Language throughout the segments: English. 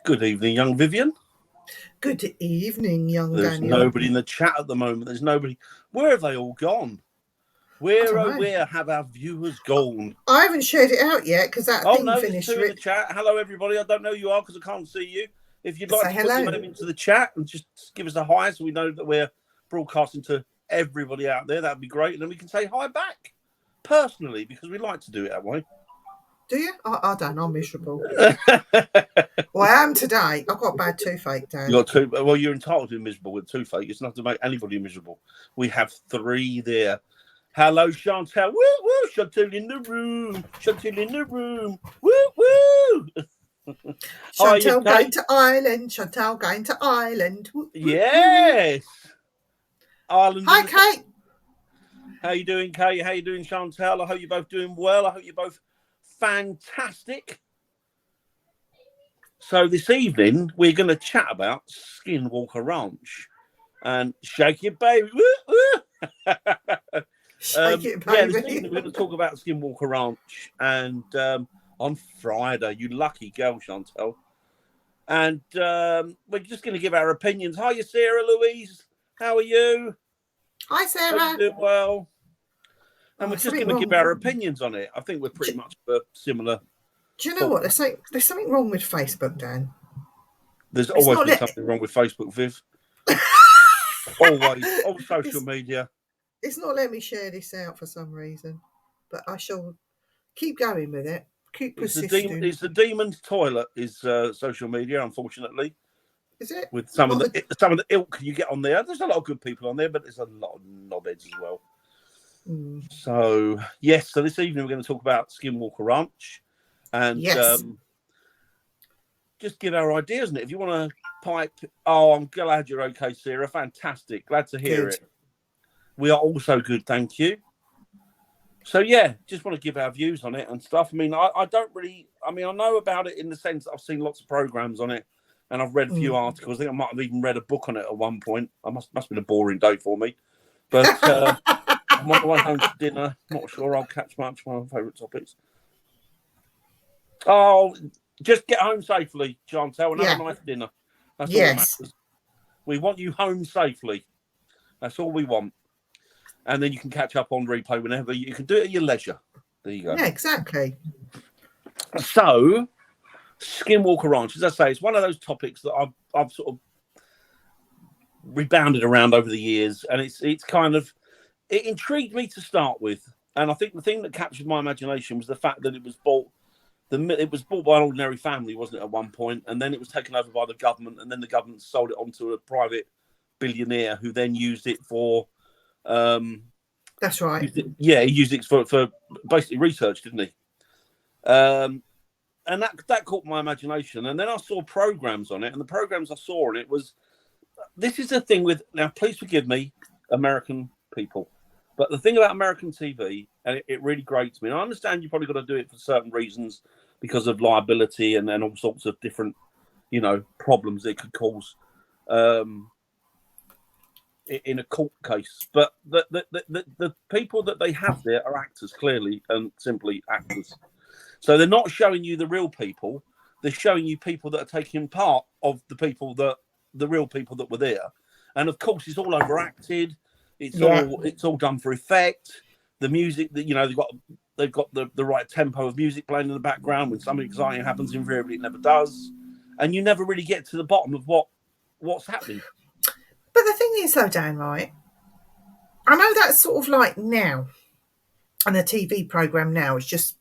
Good evening, young Vivian. Good evening, young There's Daniel. nobody in the chat at the moment. There's nobody. Where have they all gone? Where have our viewers gone? I haven't shared it out yet because that thing no, finished. there's two in the chat. Hello, everybody. I don't know who you are because I can't see you. If you'd like Say to put hello. your name into the chat and just give us a hi so we know that we're broadcasting to everybody out there, that'd be great. And then we can say hi back personally because we like to do it that way. Do you? I don't. I'm miserable. Well, I am today. I've got bad toothache, Dan. Well, you're entitled to be miserable with toothache. It's not to make anybody miserable. We have three there. Hello, Chantal. Woo, woo. Chantal in the room. Chantal in the room. Woo, woo. Chantal going to Ireland. Chantal going to Ireland. Woo, yes. Ireland. Hi, Kate. How you doing, Kate? How you doing, Chantal? I hope you're both doing well. I hope you're both fantastic. So this evening, we're going to chat about Skinwalker Ranch. And shake it, baby. Woo, woo. Shake it, baby. Yeah, this evening we're going to talk about Skinwalker Ranch. And on Friday, you lucky girl, Chantal. And we're just going to give our opinions. Hiya, Sarah Louise. How are you? Hi, Sarah. Hope you're doing well. And we're just going to give our opinions on it. I think we're pretty much similar. Do you know what? There's something wrong with Facebook, Dan. There's always been something wrong with Facebook, Viv. Always. All social media. It's not letting me share this out for some reason. But I shall keep going with it. Keep persisting. It's the demon's toilet is social media, unfortunately. Is it? With some of the ilk you get on there. There's a lot of good people on there, but there's a lot of knobheads as well. So, yes. So this evening we're going to talk about Skinwalker Ranch. And just give our ideas on it. If you want to pipe, I'm glad you're okay, Sarah. Fantastic. Glad to hear it. We are also good, thank you. So, yeah, just want to give our views on it and stuff. I mean, I don't really, I know about it in the sense that I've seen lots of programs on it and I've read a few articles. I think I might have even read a book on it at one point. It must have been a boring day for me. But I'm on the way home to dinner. Not sure I'll catch much. One of my favourite topics. Oh, just get home safely, Chantal, and have a nice dinner. That's all that matters. We want you home safely. That's all we want. And then you can catch up on replay whenever you can do it at your leisure. There you go. Yeah, exactly. So, Skinwalker Ranch, as I say, it's one of those topics that I've sort of rebounded around over the years, and it's kind of it intrigued me to start with. And I think the thing that captured my imagination was the fact that it was bought. It was bought by an ordinary family, wasn't it, at one point? And then it was taken over by the government, and then the government sold it on to a private billionaire who then used it for... That's right. He used it for basically research, didn't he? And that caught my imagination. And then I saw programs on it, and the programs I saw on it was... This is the thing with... Now, please forgive me, American people. But the thing about American TV, and it really grates me, and I understand you've probably got to do it for certain reasons because of liability and all sorts of different, problems it could cause in a court case. But the people that they have there are actors, clearly, and simply actors. So they're not showing you the real people. They're showing you people that are taking part of the real people that were there. And, of course, it's all overacted. It's all done for effect. The music that they've got the right tempo of music playing in the background. When something exciting happens, invariably it never does, and you never really get to the bottom of what's happening. But the thing is, though, Dan, right? I know that's sort of like now, and the TV program now is just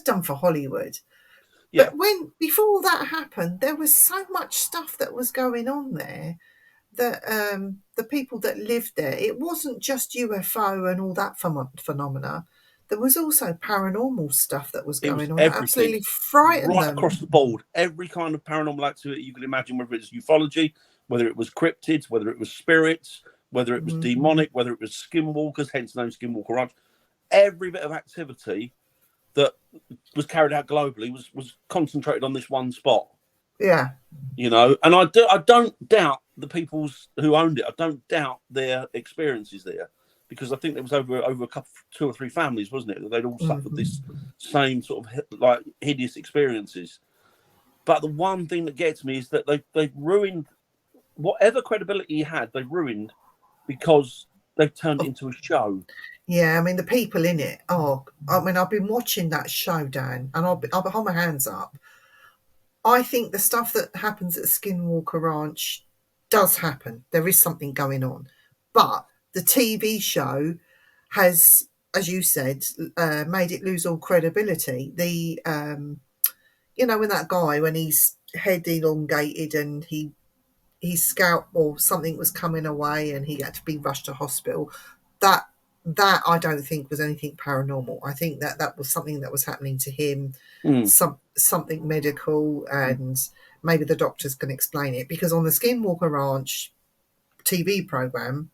done for Hollywood. Yeah. But before that happened, there was so much stuff that was going on there. That the people that lived there, it wasn't just UFO and all that phenomena. There was also paranormal stuff that was going on that absolutely frightened them. Right across the board, every kind of paranormal activity you can imagine, whether it's ufology, whether it was cryptids, whether it was spirits, whether it was demonic, whether it was skinwalkers, hence the name Skinwalker Ranch. Every bit of activity that was carried out globally was concentrated on this one spot. Yeah. And I don't doubt the people who owned it. I don't doubt their experiences there, because I think there was over a couple, 2 or 3 families, wasn't it? That they'd all suffered this same sort of like hideous experiences. But the one thing that gets me is that they've ruined whatever credibility he had. They've ruined because they've turned it into a show. Yeah, I mean, the people in it. Oh, I mean, I've been watching that show, Dan, and I'll hold my hands up. I think the stuff that happens at Skinwalker Ranch does happen. There is something going on. But the TV show has, as you said, made it lose all credibility. When that guy, when his head elongated and his scalp or something was coming away and he had to be rushed to hospital, that I don't think was anything paranormal. I think that was something that was happening to him, something medical, and maybe the doctors can explain it. Because on the Skinwalker Ranch TV program,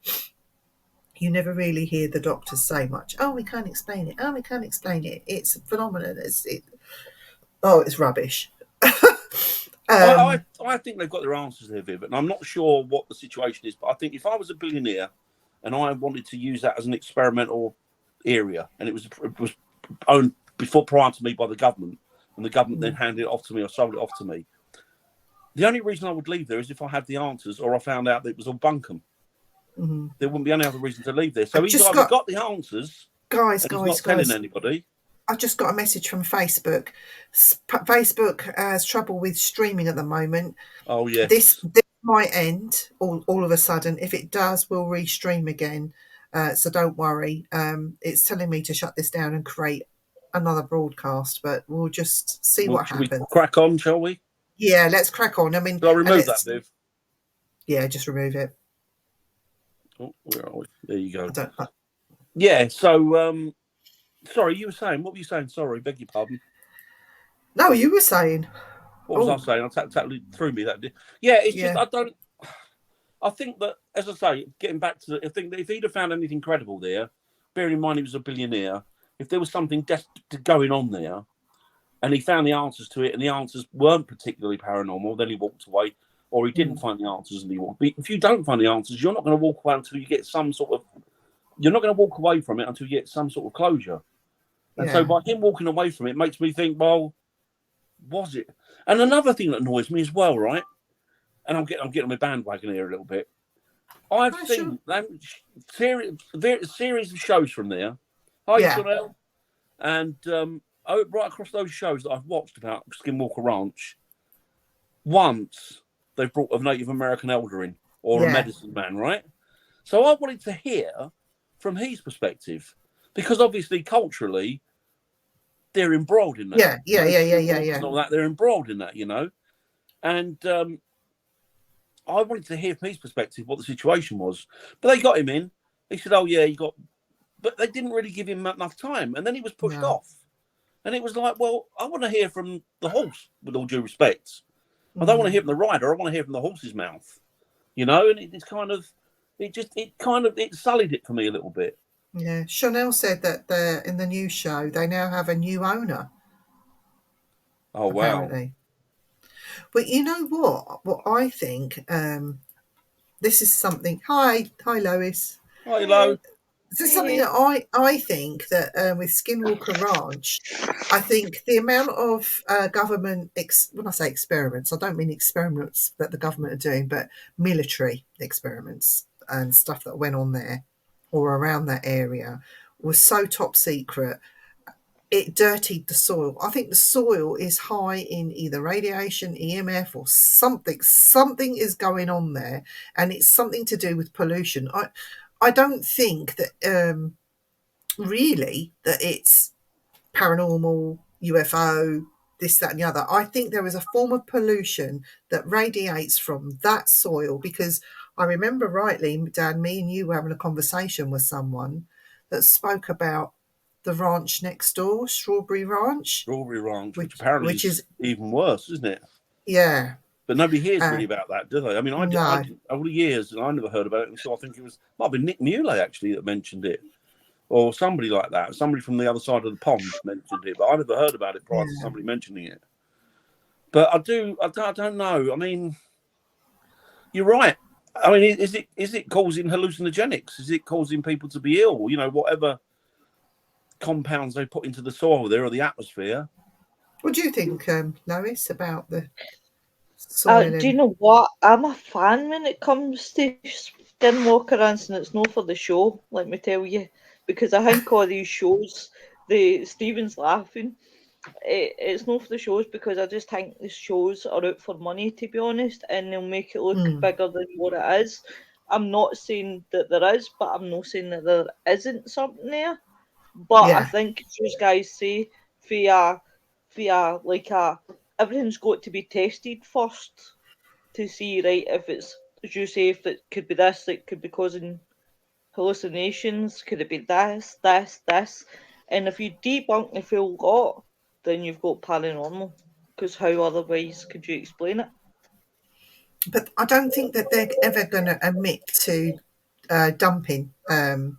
you never really hear the doctors say much. Oh, we can't explain it. Oh, we can't explain it. It's a phenomenon. It's rubbish. I think they've got their answers there, Viv, and I'm not sure what the situation is, but I think if I was a billionaire and I wanted to use that as an experimental area, and it was owned prior to me by the government, and the government then handed it off to me or sold it off to me, the only reason I would leave there is if I had the answers or I found out that it was all bunkum. Mm-hmm. There wouldn't be any other reason to leave there. So he's either got the answers, guys, not telling anybody. I just got a message from Facebook. Facebook has trouble with streaming at the moment. Oh, yes. This might end all of a sudden. If it does, we'll restream again. So don't worry. It's telling me to shut this down and create another broadcast, but we'll just see what happens. We crack on, shall we? Yeah, let's crack on. I mean, shall I remove that, Viv? Yeah, just remove it. Oh, where are we? There you go. Yeah, so... Sorry, you were saying. What were you saying? Sorry, beg your pardon. No, you were saying. What was I saying? I totally threw me that. Yeah, it's just I don't. I think that, as I say, getting back to I think that if he'd have found anything credible there, bearing in mind he was a billionaire, if there was something going on there, and he found the answers to it, and the answers weren't particularly paranormal, then he walked away, or he didn't find the answers and he walked. But if you don't find the answers, you're not going to walk away until you get some sort of. You're not going to walk away from it until you get some sort of closure. And so by him walking away from it makes me think, well, was it? And another thing that annoys me as well, right? And I'm getting on my bandwagon here a little bit. I've seen series of shows from there. Chanel. And right across those shows that I've watched about Skinwalker Ranch, once they've brought a Native American elder in or a medicine man, right? So I wanted to hear from his perspective, because obviously culturally they're embroiled in that. Yeah. And all that, they're embroiled in that, And I wanted to hear from his perspective what the situation was. But they got him in. He said, "Oh yeah, but they didn't really give him enough time, and then he was pushed off. And it was like, well, I want to hear from the horse, with all due respect. I don't want to hear from the rider. I want to hear from the horse's mouth, And it's kind of. It sullied it for me a little bit. Yeah, Chanel said that in the new show they now have a new owner. Oh apparently. Wow! But you know what? What I think, this is something. Hi, Lois. Hi, Lo. This is something that I think that with Skinwalker Ranch, I think the amount of government, when I say experiments, I don't mean experiments that the government are doing, but military experiments and stuff that went on there or around that area was so top secret, it dirtied the soil. I think the soil is high in either radiation, EMF, or something. Something is going on there, and it's something to do with pollution. I don't think that really that it's paranormal, UFO, this, that, and the other. I think there is a form of pollution that radiates from that soil, because I remember rightly, Dan, me and you were having a conversation with someone that spoke about the ranch next door, Strawberry Ranch. Which apparently is even worse, isn't it? Yeah. But nobody hears really about that, do they? I mean, I did over the years, and I never heard about it until I think it might have been Nick Muley actually that mentioned it, or somebody like that. Somebody from the other side of the pond mentioned it, but I never heard about it prior to somebody mentioning it. But I don't know. I mean, you're right. I mean, is it causing hallucinogenics? Is it causing people to be ill? Whatever compounds they put into the soil there or the atmosphere. What do you think, Lois, about the soil? Do you know what? I'm a fan when it comes to Skinwalker Ranch, and it's not for the show, let me tell you, because I think all these shows, Stephen's laughing. It's not for the shows because I just think the shows are out for money, to be honest, and they'll make it look bigger than what it is. I'm not saying that there is, but I'm not saying that there isn't something there. But I think, as you guys say, via everything's got to be tested first to see, right, if it's, as you say, if it could be this, it could be causing hallucinations, could it be this, and if you debunk the full lot, then you've got paranormal, because how otherwise could you explain it? But I don't think that they're ever going to admit to dumping and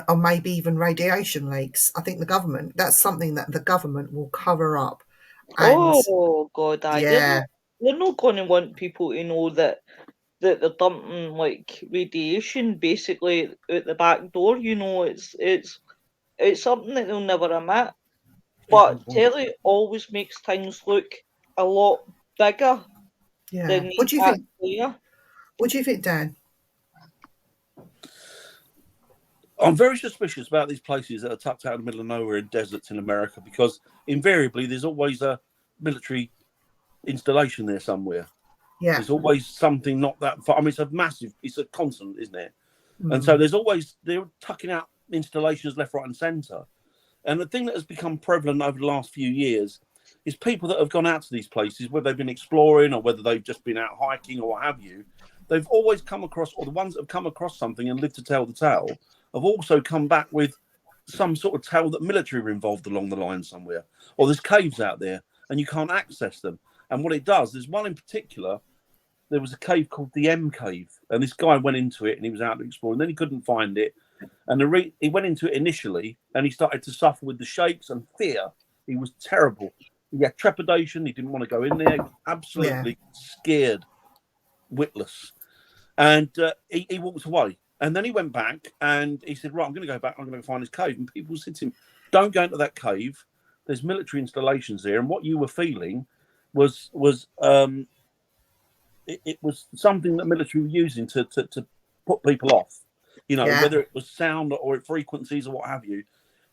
or maybe even radiation leaks. I think that's something that the government will cover up. And Oh God, they're not going to want people to know that they're dumping like radiation basically out the back door. You know, it's something that they'll never admit. But telly always makes things look a lot bigger than what do you think? Are. What do you think, Dan? I'm very suspicious about these places that are tucked out in the middle of nowhere in deserts in America, because invariably there's always a military installation there somewhere. Yeah. There's always something not that far. I mean, it's a constant, isn't it? And so they're tucking out installations left, right, and centre. And the thing that has become prevalent over the last few years is people that have gone out to these places, whether they've been exploring or whether they've just been out hiking or what have you, they've always come across, or the ones that have come across something and lived to tell the tale, have also come back with some sort of tale that military are involved along the line somewhere, or there's caves out there and you can't access them. And what it does, there's one in particular, there was a cave called the M Cave, and this guy went into it and he was out to explore, and then he couldn't find it. And he went into it initially and he started to suffer with the shakes and fear. He was terrible. He had trepidation. He didn't want to go in there. He was absolutely scared, witless. And he walked away. And then he went back and he said, right, I'm going to go back. I'm going to find his cave. And people said to him, don't go into that cave. There's military installations there. And what you were feeling was it was something that military were using to put people off. You know, whether it was sound or frequencies or what have you,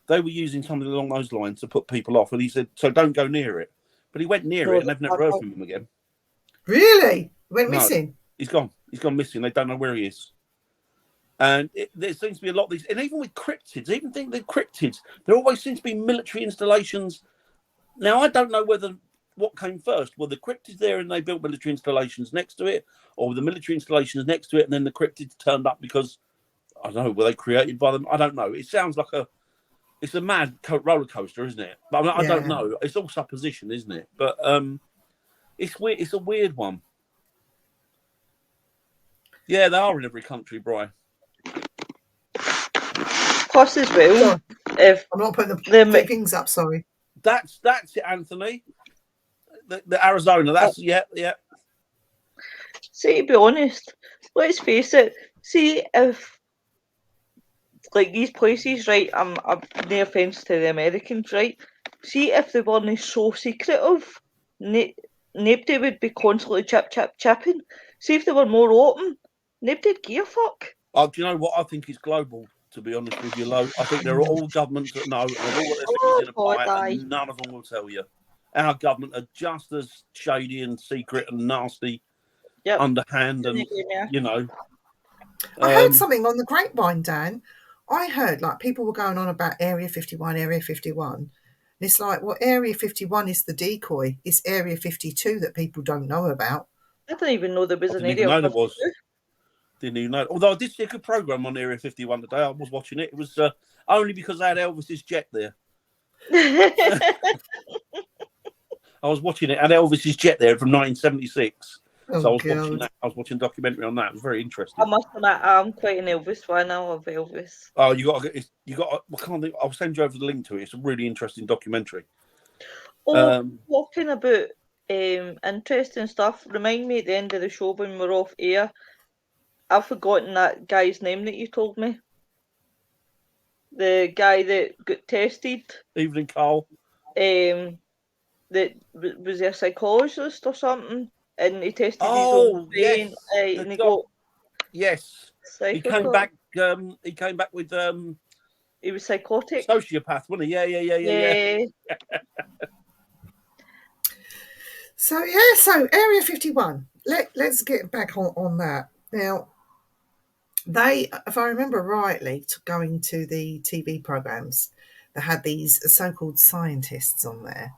they were using something along those lines to put people off. And he said, so don't go near it. But he went near it and they've never heard from him again. Really? He went missing? He's gone. He's gone missing. They don't know where he is. And there seems to be a lot of these, and even with cryptids, even think the cryptids, there always seems to be military installations. Now, I don't know what came first. Were the cryptids there and they built military installations next to it, or were the military installations next to it and then the cryptids turned up because, I don't know, were they created by them? I don't know. It sounds like it's a mad roller coaster, isn't it? But I don't know. It's all supposition, isn't it? But it's weird. It's a weird one. Yeah, they are in every country, Brian. Plus, as well, if I'm not putting the things up, sorry. That's it, Anthony. The Arizona. That's yeah. See, to be honest, let's face it. See if like these places, right? I'm no offense to the Americans, right? See if they weren't so secretive, nobody would be constantly chipping. See if they were more open, nobody'd give a fuck. Do you know what? I think it's global, to be honest with you, Lo. I think there are all governments that know, and they've all got their fingers in a pie, and none of them will tell you. Our government are just as shady and secret and nasty, underhand, and you know. I heard something on the grapevine, Dan. I heard like people were going on about Area 51, Area 51. And it's like, well, Area 51 is the decoy. It's Area 52 that people don't know about. I didn't even know there was an Area 52. Didn't even know. Although I did see a good program on Area 51 today. I was watching it. It was only because I had Elvis's jet there. I was watching it. I had Elvis's jet there from 1976. So I was watching that. I was watching a documentary on that. It was very interesting. I must admit, I'm quite an Elvis fan. I love Elvis. Oh, you got. I can't think. I'll send you over the link to it. It's a really interesting documentary. Talking about interesting stuff. Remind me at the end of the show when we're off air. I've forgotten that guy's name that you told me. The guy that got tested. Evening Carl. that was he a psychologist or something, and he tested his own Oh, brain, yes. and he got Yes. He came psychopath. back. He came back with He was psychotic. sociopath, wasn't he? Yeah. Yeah. So Area 51. Let's get back on that. Now, they, if I remember rightly, going to the TV programs, they had these so-called scientists on there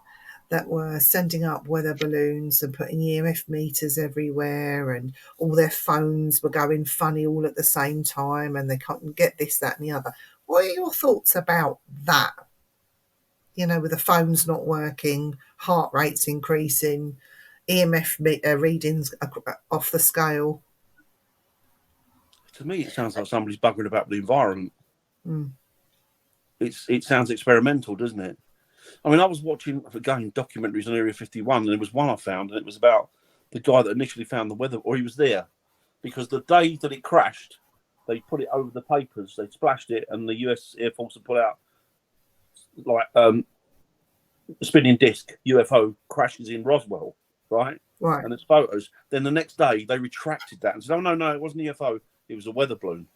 that were sending up weather balloons and putting EMF meters everywhere, and all their phones were going funny all at the same time, and they couldn't get this, that, and the other. What are your thoughts about that? You know, with the phones not working, heart rates increasing, EMF readings off the scale. To me, it sounds like somebody's buggering about the environment. Mm. It sounds experimental, doesn't it? I mean, I was watching, again, documentaries on Area 51, and there was one I found, and it was about the guy that initially found the weather, or he was there, because the day that it crashed, they put it over the papers, they splashed it, and the US Air Force had put out, like, a spinning disc UFO crashes in Roswell, right? Right. And there's photos. Then the next day, they retracted that and said, oh, no, it wasn't a UFO, it was a weather balloon.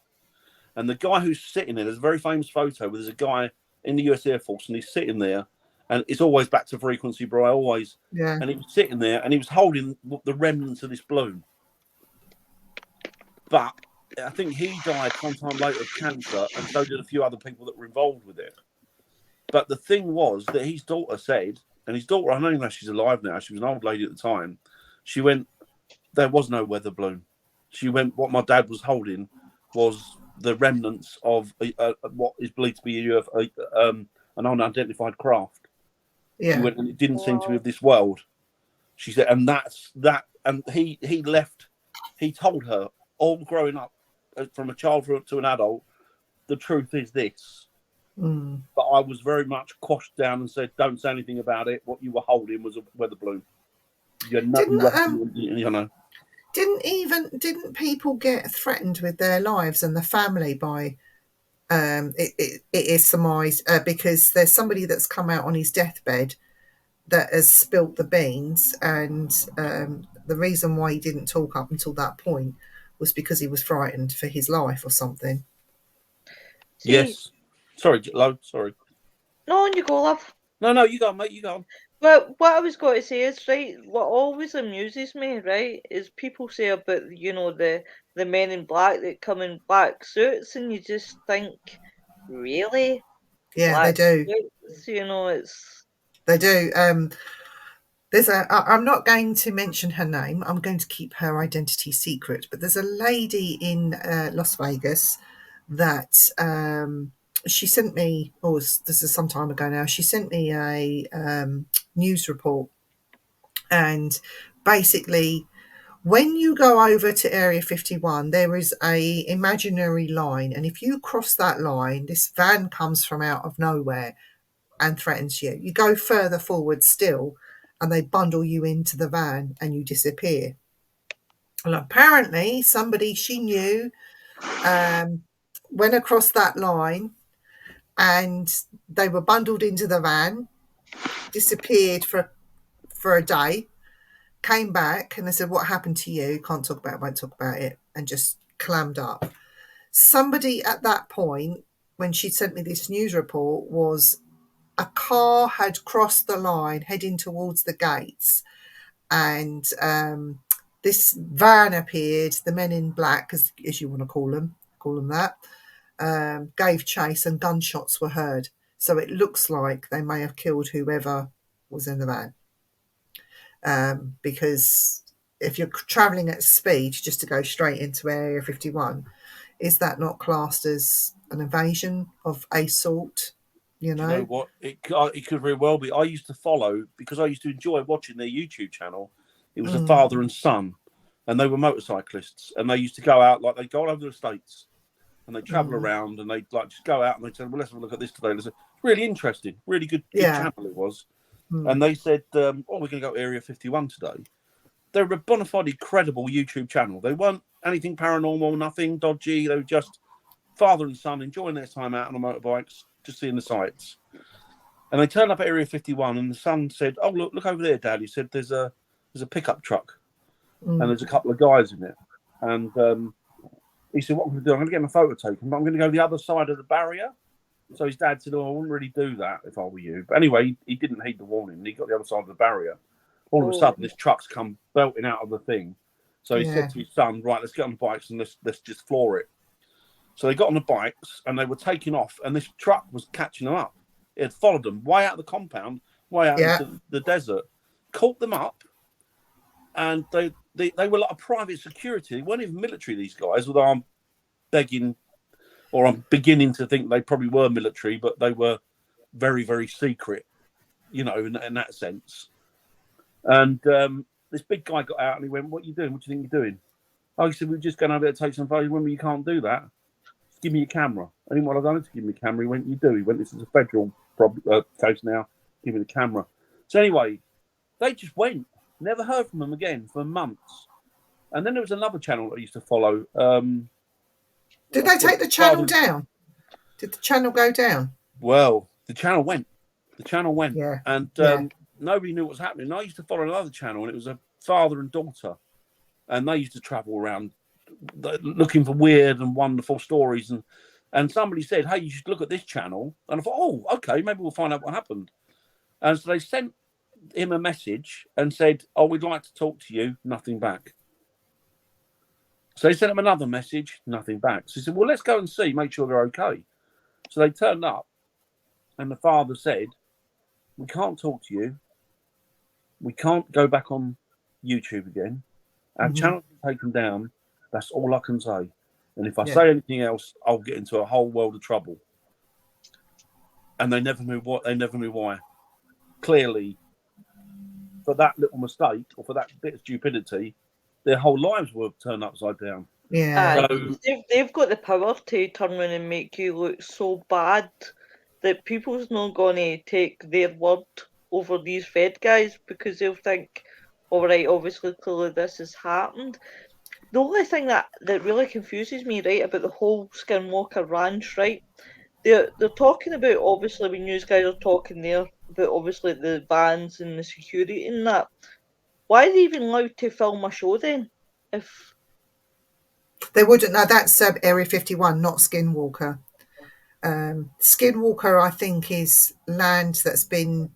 And the guy who's sitting there, there's a very famous photo where there's a guy in the US Air Force, and he's sitting there, and it's always back to frequency, bro, always. Yeah. And he was sitting there, and he was holding the remnants of this balloon. But I think he died sometime later of cancer, and so did a few other people that were involved with it. But the thing was that his daughter said, and his daughter, I don't even know if she's alive now, she was an old lady at the time, she went, there was no weather balloon. She went, what my dad was holding was the remnants of what is believed to be an unidentified craft. Yeah. She went, and it didn't seem to be of this world. She said, and that's that. And he left. He told her all growing up, from a child to an adult, the truth is this. Mm. But I was very much quashed down and said, don't say anything about it. What you were holding was a weather balloon. Didn't people get threatened with their lives and the family by it is surmised because there's somebody that's come out on his deathbed that has spilt the beans, and the reason why he didn't talk up until that point was because he was frightened for his life or something. Yes. Sorry, Lo, sorry. No, on you go, love. No, you go on, mate, you go on. But what I was going to say is, right, what always amuses me, right, is people say about, you know, the men in black that come in black suits, and you just think, really? Yeah, Black they do. suits, you know, They do. I'm not going to mention her name. I'm going to keep her identity secret. But there's a lady in Las Vegas that she sent me, this is some time ago now, she sent me a news report. And basically, when you go over to Area 51, there is a imaginary line. And if you cross that line, this van comes from out of nowhere and threatens you. You go further forward still, and they bundle you into the van and you disappear. Well, apparently somebody she knew went across that line, and they were bundled into the van, disappeared for a day, came back, and they said, what happened to you? Can't talk about it, won't talk about it, and just clammed up. Somebody at that point, when she sent me this news report, was a car had crossed the line heading towards the gates, and this van appeared, the men in black, as you want to call them that, gave chase, and gunshots were heard. So it looks like they may have killed whoever was in the van, because if you're travelling at speed just to go straight into Area 51, is that not classed as an invasion of a sort? You know? Do you know what? It could very well be. I used to follow, because I used to enjoy watching their YouTube channel. It was a father and son, and they were motorcyclists, and they used to go out, like they'd go all over the States, and they'd travel around, and they'd like just go out, and they'd say, well, let's have a look at this today. It's really interesting, really good channel it was. And they said, we're going to go to Area 51 today. They were a bona fide, credible YouTube channel. They weren't anything paranormal, nothing dodgy. They were just father and son enjoying their time out on the motorbikes, just seeing the sights. And they turned up at Area 51, and the son said, "Oh, look over there, Dad." He said, "There's a pickup truck, and there's a couple of guys in it." And he said, "What I'm going to do? I'm going to get my photo taken, but I'm going to go the other side of the barrier." So his dad said, "Oh, I wouldn't really do that if I were you." But anyway, he didn't heed the warning. He got the other side of the barrier. All of a sudden, this truck's come belting out of the thing. So he said to his son, "Right, let's get on the bikes and let's just floor it." So they got on the bikes and they were taking off, and this truck was catching them up. It had followed them way out of the compound, way out into the desert, caught them up, and they were like a private security. They weren't even military, these guys, although I'm beginning to think they probably were military, but they were very, very secret, in that sense. And this big guy got out and he went, "What are you doing? What do you think you're doing?" Oh, he said, "We're just going over there to take some photos." Remember, you can't do that. Just give me your camera. I didn't want to give me a camera. He went, "You do." He went, "This is a federal case now. Give me the camera." So anyway, they just went. Never heard from them again for months. And then there was another channel that I used to follow. Did they take the channel down? Did the channel go down? Well, the channel went. Yeah. And nobody knew what was happening. And I used to follow another channel, and it was a father and daughter. And they used to travel around looking for weird and wonderful stories. And somebody said, "Hey, you should look at this channel." And I thought, "Oh, okay, maybe we'll find out what happened." And so they sent him a message and said, "Oh, we'd like to talk to you." Nothing back. So they sent him another message, nothing back. So he said, "Well, let's go and see, make sure they're okay." So they turned up, and the father said, "We can't talk to you. We can't go back on YouTube again. Our channel's been taken down. That's all I can say. And if I say anything else, I'll get into a whole world of trouble." And they never knew what. They never knew why. Clearly, for that little mistake or for that bit of stupidity, their whole lives were turned upside down. Yeah. So, they've got the power to turn around and make you look so bad that people's not going to take their word over these Fed guys, because they'll think, "All right, obviously, clearly this has happened." The only thing that really confuses me, right, about the whole Skinwalker Ranch, right, they're talking about, obviously, when you guys are talking there about, obviously, the bans and the security and that. Why are they even allowed to film a show then? If they wouldn't know, that's Area 51, not Skinwalker. Skinwalker, I think, is land that's been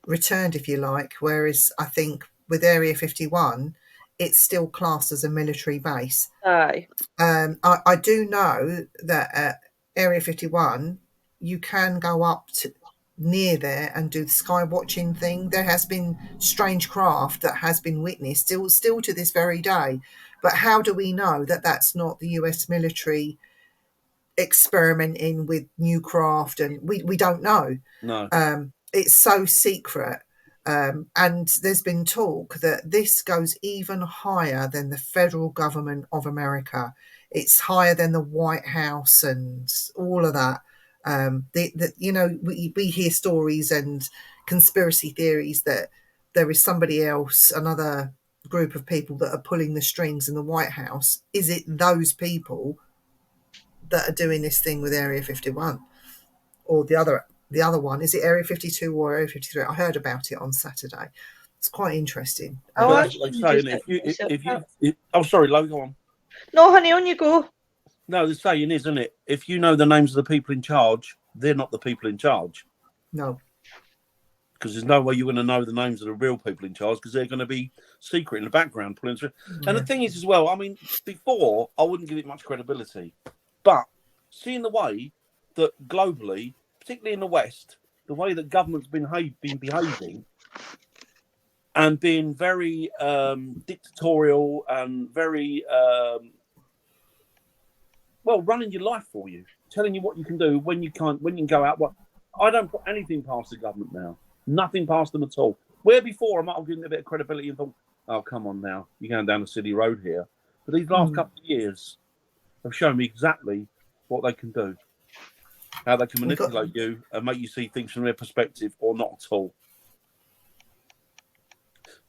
returned, if you like, whereas I think with Area 51, it's still classed as a military base. Aye. I do know that at Area 51, you can go up to near there and do the sky watching thing. There has been strange craft that has been witnessed still to this very day. But how do we know that that's not the US military experimenting with new craft? And we don't know. No. It's so secret. And there's been talk that this goes even higher than the federal government of America. It's higher than the White House and all of that. We hear stories and conspiracy theories that there is somebody else, another group of people that are pulling the strings in the White House. Is it those people that are doing this thing with Area 51 or the other one? Is it Area 52 or Area 53? I heard about it on Saturday. It's quite interesting. Oh, sorry, Lo, go on. No, honey, on you go. No, the saying is, isn't it? If you know the names of the people in charge, they're not the people in charge. No. Because there's no way you're going to know the names of the real people in charge, because they're going to be secret in the background pulling through. Yeah. And the thing is as well, I mean, before, I wouldn't give it much credibility. But seeing the way that globally, particularly in the West, the way that government's been behaving and being very dictatorial and very, running your life for you, telling you what you can do, when you can go out. I don't put anything past the government now. Nothing past them at all. Where before I might have given it a bit of credibility and thought, "Oh, come on now, you're going down the city road here." But these last couple of years have shown me exactly what they can do. How they can manipulate you and make you see things from their perspective or not at all.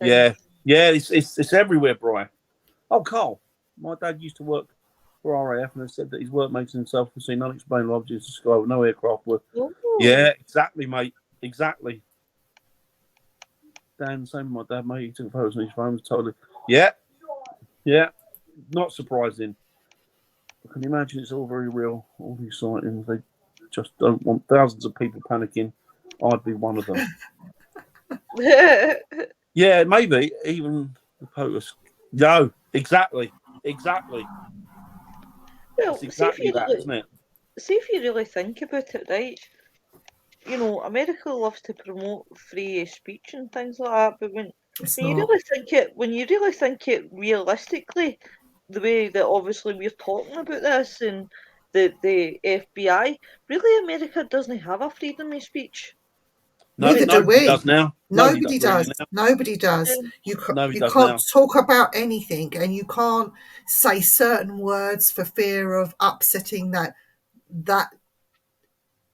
Yeah, it's everywhere, Brian. Oh, Carl, my dad used to work for RAF and has said that his workmates himself have seen unexplainable objects in the sky with no aircraft were. Yeah, exactly, mate. Exactly. Dan, same with my dad, mate. He took photos on his phone. Totally. Yeah. Yeah. Not surprising. I can imagine it's all very real. All these sightings. They just don't want thousands of people panicking. I'd be one of them. Yeah, maybe. Even the POTUS. No. Exactly. Exactly. Well, It's exactly that, isn't it? See if you really think about it, right? You know, America loves to promote free speech and things like that, but when you really think it realistically, the way that obviously we're talking about this and the FBI, really America doesn't have a freedom of speech. Neither do we. Does now. Nobody does. Really now. Nobody does. You can't talk about anything, and you can't say certain words for fear of upsetting that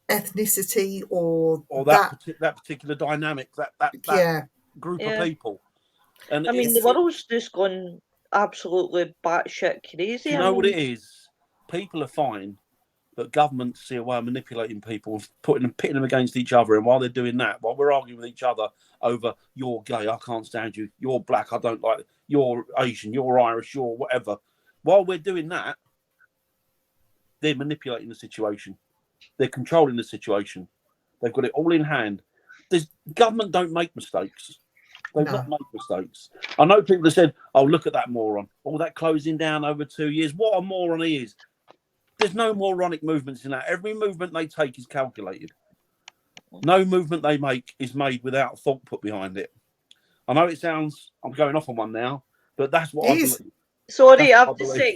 ethnicity or that particular dynamic, that group of people. And I mean, the world's just gone absolutely batshit crazy. Do you know what it is? People are fine, but governments see a way of manipulating people, pitting them against each other. And while they're doing that, while we're arguing with each other over you're gay, I can't stand you, you're black, I don't like it, you're Asian, you're Irish, you're whatever. While we're doing that, they're manipulating the situation. They're controlling the situation. They've got it all in hand. Government don't make mistakes. They don't make mistakes. I know people have said, oh, look at that moron. All that closing down over 2 years. What a moron he is. There's no moronic movements in that. Every movement they take is calculated. No movement they make is made without thought put behind it. I know it sounds, I'm going off on one now, but that's what I believe. Sorry, I have to say,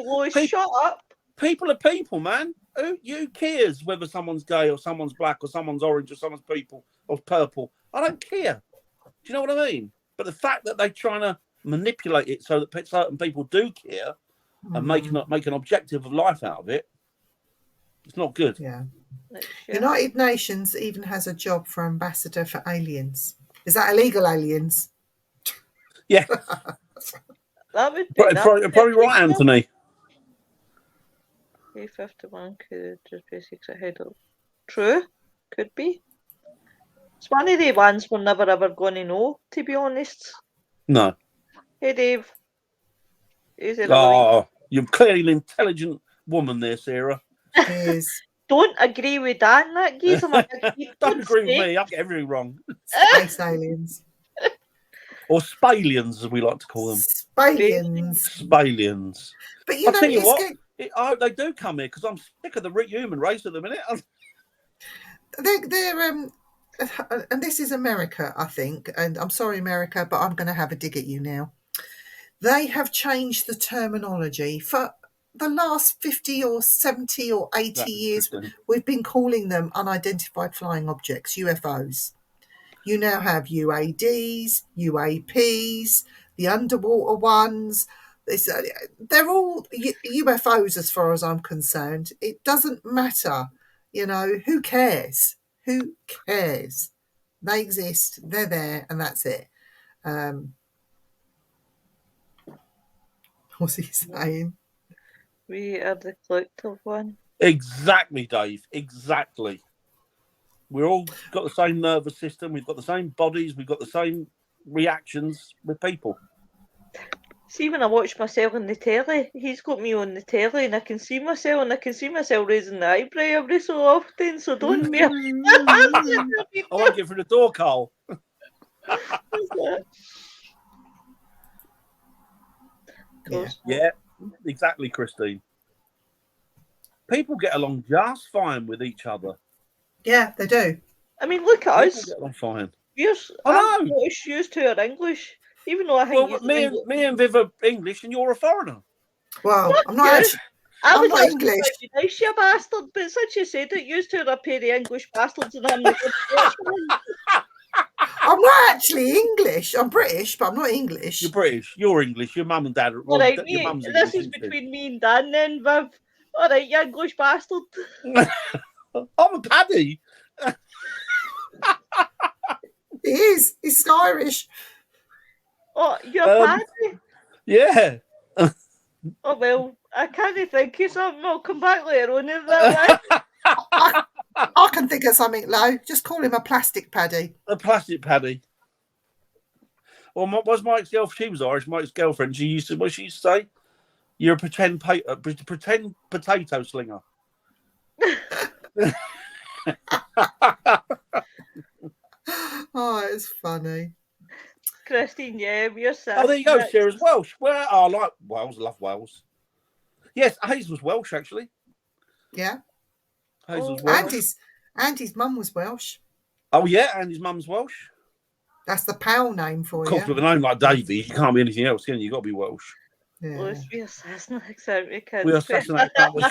Lois, shut up. People are people, man. Who cares whether someone's gay or someone's black or someone's orange or someone's purple? I don't care. Do you know what I mean? But the fact that they're trying to manipulate it so that certain people do care and make an objective of life out of it, it's not good. Yeah. United Nations even has a job for ambassador for aliens. Is that illegal aliens? Yeah. That would be probably right, Anthony. A51 could just basically head up. True. Could be. It's one of the ones we're never ever going to know, to be honest. No. Hey, Dave. You're clearly an intelligent woman there, Sarah. Yes. Don't agree with Dan, that geezer. Don't agree with me. I get everything wrong. Space aliens. Or spalians, as we like to call them. Spalians. But you know, tell you what, they do come here because I'm sick of the human race at the minute. They're and this is America, I think, and I'm sorry, America, but I'm going to have a dig at you now. They have changed the terminology for the last 50 or 70 or 80 years. We've been calling them unidentified flying objects, UFOs. You now have UADs, UAPs, the underwater ones. They're all UFOs as far as I'm concerned. It doesn't matter. You know, who cares? Who cares? They exist, they're there, and that's it. What's he saying? We are the collective one. Exactly, Dave. Exactly. We're all got the same nervous system. We've got the same bodies. We've got the same reactions with people. See, when I watch myself on the telly, he's got me on the telly, and I can see myself, raising the eyebrow every so often. So don't be. I won't get through the door, Carl. Yeah, exactly, Christine. People get along just fine with each other. Yeah, they do. I mean, look at us. Get along fine. I'm British, used to our English. Even though I think me and Viv are English and you're a foreigner. Well, I'm not English. Nice, you bastard. But since you said it, used to a pair of English bastards and I'm the I'm not actually English. I'm British, but I'm not English. You're British. You're English. Your mum and dad are all right. Your mum's English, this is between me and Dan then, Viv. All right, you English bastard. I'm a paddy. He is. He's Irish. Oh, you're paddy? Yeah. Oh, well, I can't think of something. I'll come back later on if that I can think of something low. Just call him a plastic paddy. A plastic paddy. Well, was Mike's girlfriend? She was Irish. Mike's girlfriend. She used to. What she used to say? You're a pretend potato slinger. Oh, it's funny. Christine, yeah, we're sad. Oh, there you go. Sarah's Welsh. Where I like Wales. Love Wales. Yes, Hazel's Welsh actually. Yeah. Hazel's Welsh. Andy's mum was Welsh. Oh yeah, Andy's mum's Welsh. That's the pal name for you. Of course, with a name like Davy, you can't be anything else, can you? You've got to be Welsh. Yeah. Well, we assassinate, aren't we, kids? We assassinate, can't we?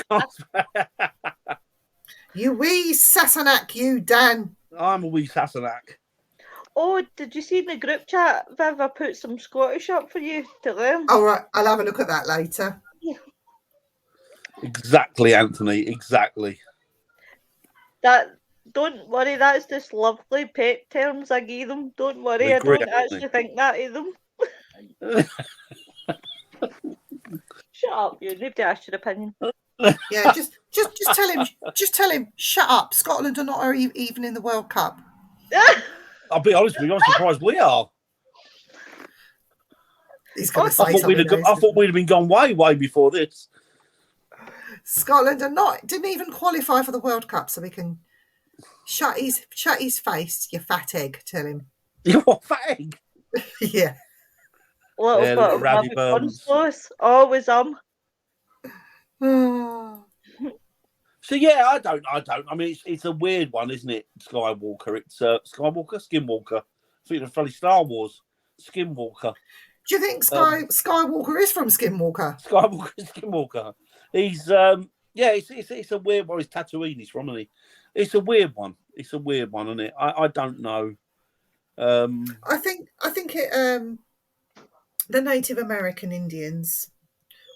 You wee Sassenach, you, Dan. I'm a wee Sassenach. Oh, did you see in the group chat, Viv, I put some Scottish up for you to learn? All right, I'll have a look at that later. Exactly, Anthony. Exactly. Don't worry, that's just lovely pet terms I gave them. Don't worry, I don't actually think that of them. Shut up, you. Nobody asked your opinion. Yeah, just tell him, shut up. Scotland are not even in the World Cup. I'll be honest with you, I'm surprised we are. He's going to say something. I thought we'd have been gone way before this. Scotland didn't even qualify for the World Cup, so we can shut his face, you fat egg, tell him. You what, fat egg? Yeah. Little bit of Raddy sauce. Always So yeah, I don't. I mean, it's a weird one, isn't it? Skywalker. It's Skinwalker. I think it's probably Star Wars. Skinwalker. Do you think Skywalker is from Skinwalker? Skinwalker. He's it's a weird one. He's Tatooine. He's from, isn't he? It's a weird one. Isn't it? I don't know. I think the Native American Indians,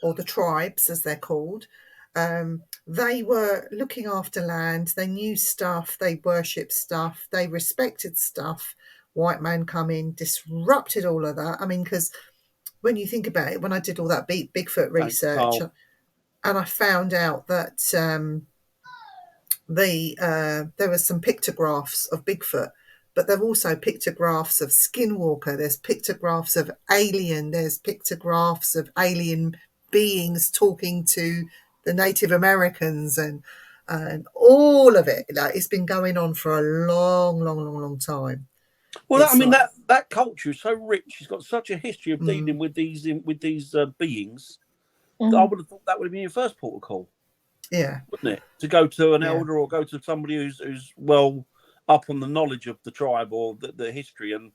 or the tribes as they're called, they were looking after land. They knew stuff. They worshipped stuff. They respected stuff. White man come in, disrupted all of that. I mean, because when you think about it, when I did all that Bigfoot research, and I found out that there were some pictographs of Bigfoot, but there are also pictographs of Skinwalker. There's pictographs of alien. There's pictographs of alien beings talking to the Native Americans, and all of it. Like, it's been going on for a long time. Well, that culture is so rich. It's got such a history of dealing with these beings. That I would have thought that would have been your first port of call. Yeah, wouldn't it? To go to an elder or go to somebody who's well up on the knowledge of the tribe or the history and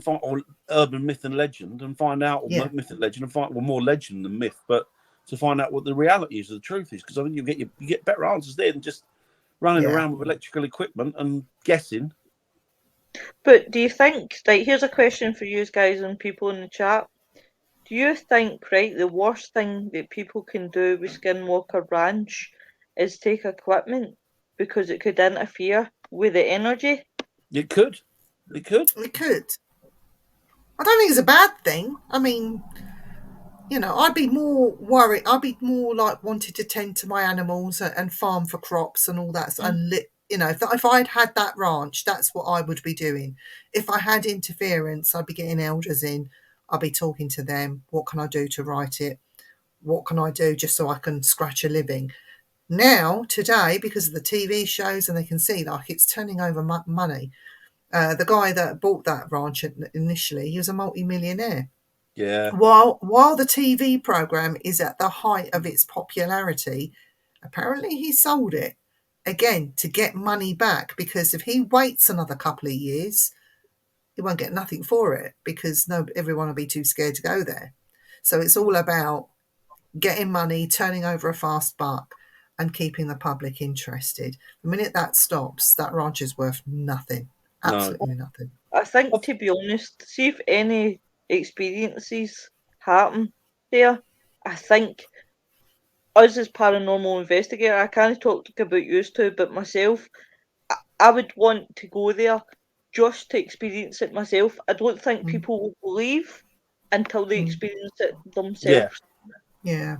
find, or urban myth and legend, and find out, or myth and legend, and find, well, more legend than myth, but to find out what the reality is, the truth is, because I think you get better answers there than just running around with electrical equipment and guessing. But do you think, like, here's a question for you guys and people in the chat. Do you think, right, the worst thing that people can do with Skinwalker Ranch is take equipment because it could interfere with the energy? It could. I don't think it's a bad thing. I mean, you know, I'd be more worried. I'd be more like wanted to tend to my animals and farm for crops and all that. And you know, if I'd had that ranch, that's what I would be doing. If I had interference, I'd be getting elders in. I'll be talking to them. What can I do to right it? What can I do just so I can scratch a living? Now, today, because of the TV shows, and they can see like it's turning over money. The guy that bought that ranch initially, he was a multi-millionaire. Yeah. While the TV program is at the height of its popularity, apparently he sold it again to get money back, because if he waits another couple of years, he won't get nothing for it, because everyone will be too scared to go there. So it's all about getting money, turning over a fast buck, and keeping the public interested. The minute that stops, that ranch is worth nothing. Absolutely nothing. I think, to be honest, see if any experiences happen there, I think us as paranormal investigator, I can't talk about you two, but myself, I would want to go there just to experience it myself. I don't think people will believe until they experience it themselves. Yeah.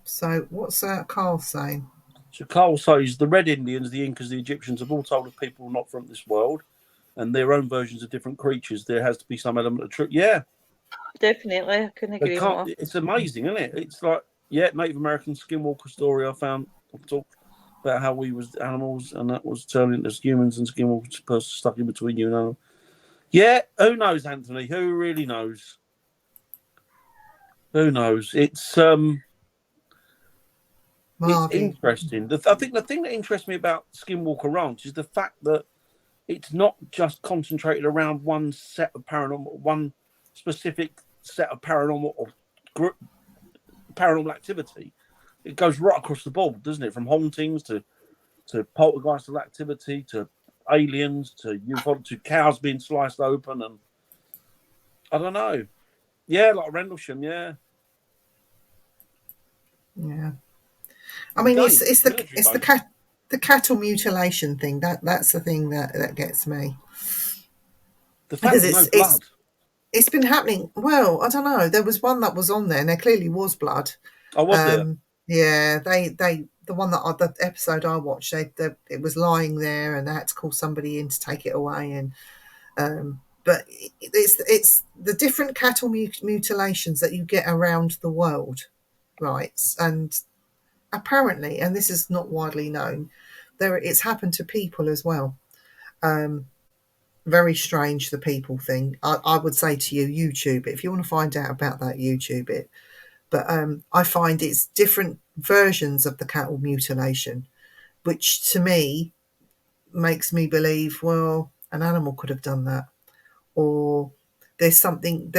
So what's Carl saying? So Carl says the Red Indians, the Incas, the Egyptians have all told of people not from this world and their own versions of different creatures. There has to be some element of truth. Yeah. Definitely, I couldn't agree more. It's amazing, isn't it? It's like, Native American Skinwalker story I found. I talked about how we was animals and that was turning into humans and Skinwalker person stuck in between you and animal. Yeah, who knows, Anthony? Who really knows? Who knows? It's interesting. I think the thing that interests me about Skinwalker Ranch is the fact that it's not just concentrated around one set of one specific set of paranormal or paranormal activity. It goes right across the board, doesn't it? From hauntings to poltergeistal activity to aliens to UFO to cows being sliced open, and I don't know. Yeah, like Rendlesham. Yeah. I mean, it's the cattle mutilation thing that's the thing that gets me. The fact there's no blood. It's been happening. Well, I don't know. There was one that was on there, and there clearly was blood. Oh, was there? Yeah, the one the episode I watched, it was lying there, and they had to call somebody in to take it away. And but it's the different cattle mutilations that you get around the world, right? And apparently, and this is not widely known, it's happened to people as well. Very strange, the people thing. I would say to you, YouTube it. If you want to find out about that, YouTube it. But I find it's different versions of the cattle mutilation, which to me makes me believe, well, an animal could have done that. Or there is something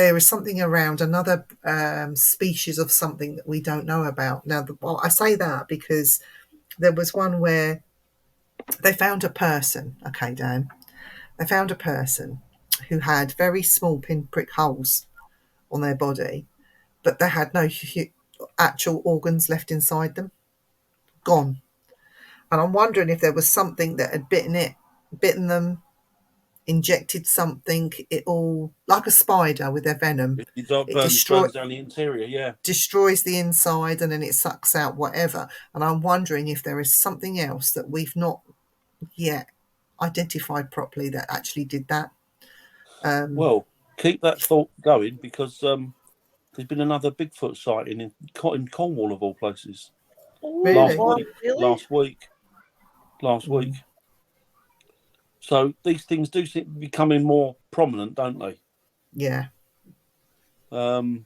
around another species of something that we don't know about. Now, I say that because there was one where they found a person. Okay, Dan. They found a person who had very small pinprick holes on their body, but they had no actual organs left inside them. Gone. And I'm wondering if there was something that had bitten them, injected something, it all, like a spider with their venom. It burns down the interior, yeah. Destroys the inside and then it sucks out whatever. And I'm wondering if there is something else that we've not yet identified properly that actually did that. Well, keep that thought going because there's been another Bigfoot sighting in Cornwall of all places. Really? Last week. So these things do seem to be becoming more prominent, don't they? Yeah. And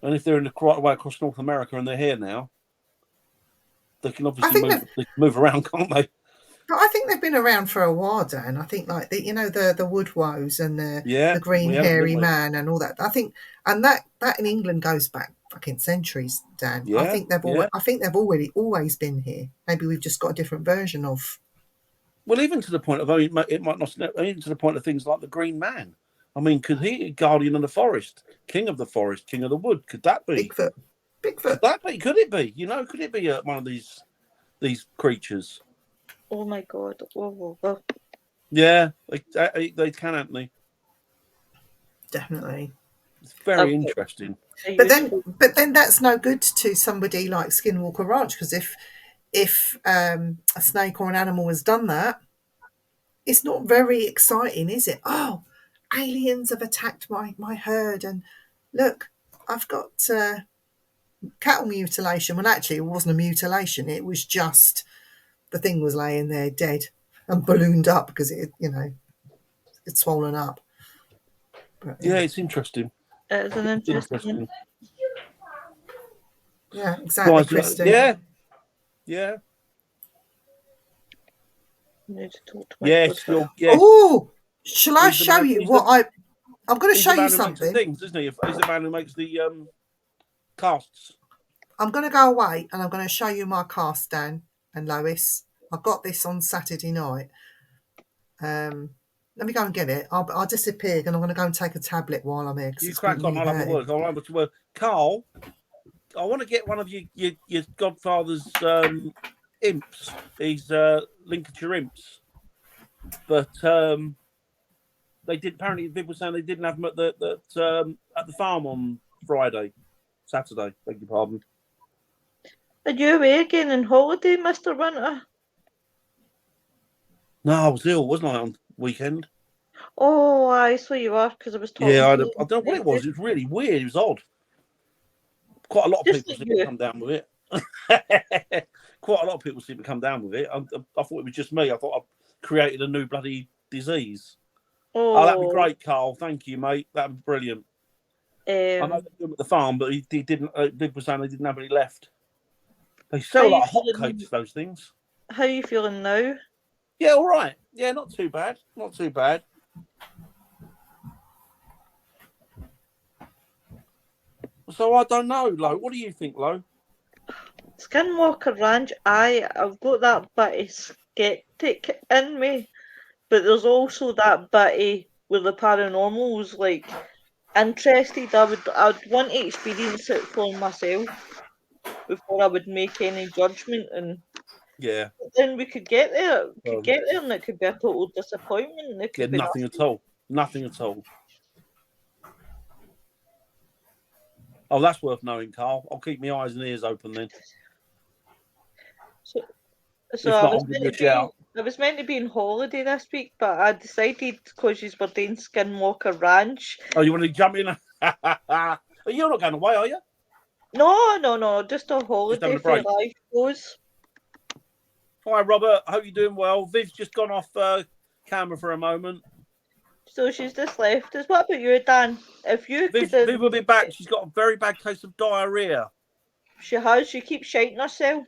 if they're in the right way across North America and they're here now, they can obviously move around, can't they? But I think they've been around for a while, Dan. I think like the wood woes and the green hairy man and all that. I think, and that in England goes back fucking centuries, Dan. Yeah, I think they've always been here. Maybe we've just got a different version of. Well, even to the point of it might not. Even to the point of things like the Green Man. I mean, could he be guardian of the forest, king of the forest, king of the wood? Could that be Bigfoot? Could that be? Could it be? Could it be one of these creatures? Oh my God! Whoa. Yeah, they can, Anthony. Definitely. It's very interesting. But then that's no good to somebody like Skinwalker Ranch, because if a snake or an animal has done that, it's not very exciting, is it? Oh, aliens have attacked my herd, and look, I've got cattle mutilation. Well, actually, it wasn't a mutilation. It was just the thing was laying there dead and ballooned up because it's swollen up. But, yeah, it's interesting. It's an interesting. Yeah, exactly, Christine. Yeah. Need to talk to yes. Oh, shall I show you what I'm going to show you something. Things, isn't he? He's the man who makes the casts. I'm going to go away and I'm going to show you my cast, Dan and Lois. I got this on Saturday night. Let me go and get it. I'll disappear and I'm going to go and take a tablet while I'm here. You crack on, I'll have a word. I'll have a word. Carl, I want to get one of your godfather's imps. He's Lincolnshire imps. But they did. Apparently, people saying they didn't have them at the farm on Saturday. Beg your pardon. Are you away again on holiday, Mr. Winter? No, I was ill, wasn't I, on weekend? Oh, I so you are, because I was talking Yeah, I to don't know what it was. It was really weird. It was odd. Quite a lot of Just people like seem you. to come down with it. Quite a lot of people seem to come down with it. I thought it was just me. I thought I created a new bloody disease. Oh, that'd be great, Carl. Thank you, mate. That'd be brilliant. I know they do them at the farm, but he didn't. People were saying they didn't have any left. They sell like hotcakes, those things. How are you feeling now? Yeah, all right. Yeah, not too bad. Not too bad. So I don't know, Lo. What do you think, Lo? Skinwalker Ranch, I've got that bit of skeptic in me, but there's also that bit of where the paranormal's like interested. I'd want to experience it for myself before I would make any judgment. And Yeah. then we could get there, and it could be a total disappointment. And it could be nothing at all. Nothing at all. Oh, that's worth knowing, Carl. I'll keep my eyes and ears open then. So if not, I'll give you a shout. I was meant to be on holiday this week, but I decided because you were doing Skinwalker Ranch. Oh, you want to jump in? You're not going away, are you? No. Just a holiday for life goes. Hi, Robert. Hope you're doing well. Viv's just gone off camera for a moment. So she's just left us. What about you, Dan? If you Viv will be back. She's got a very bad case of diarrhea. She has. She keeps shiting herself.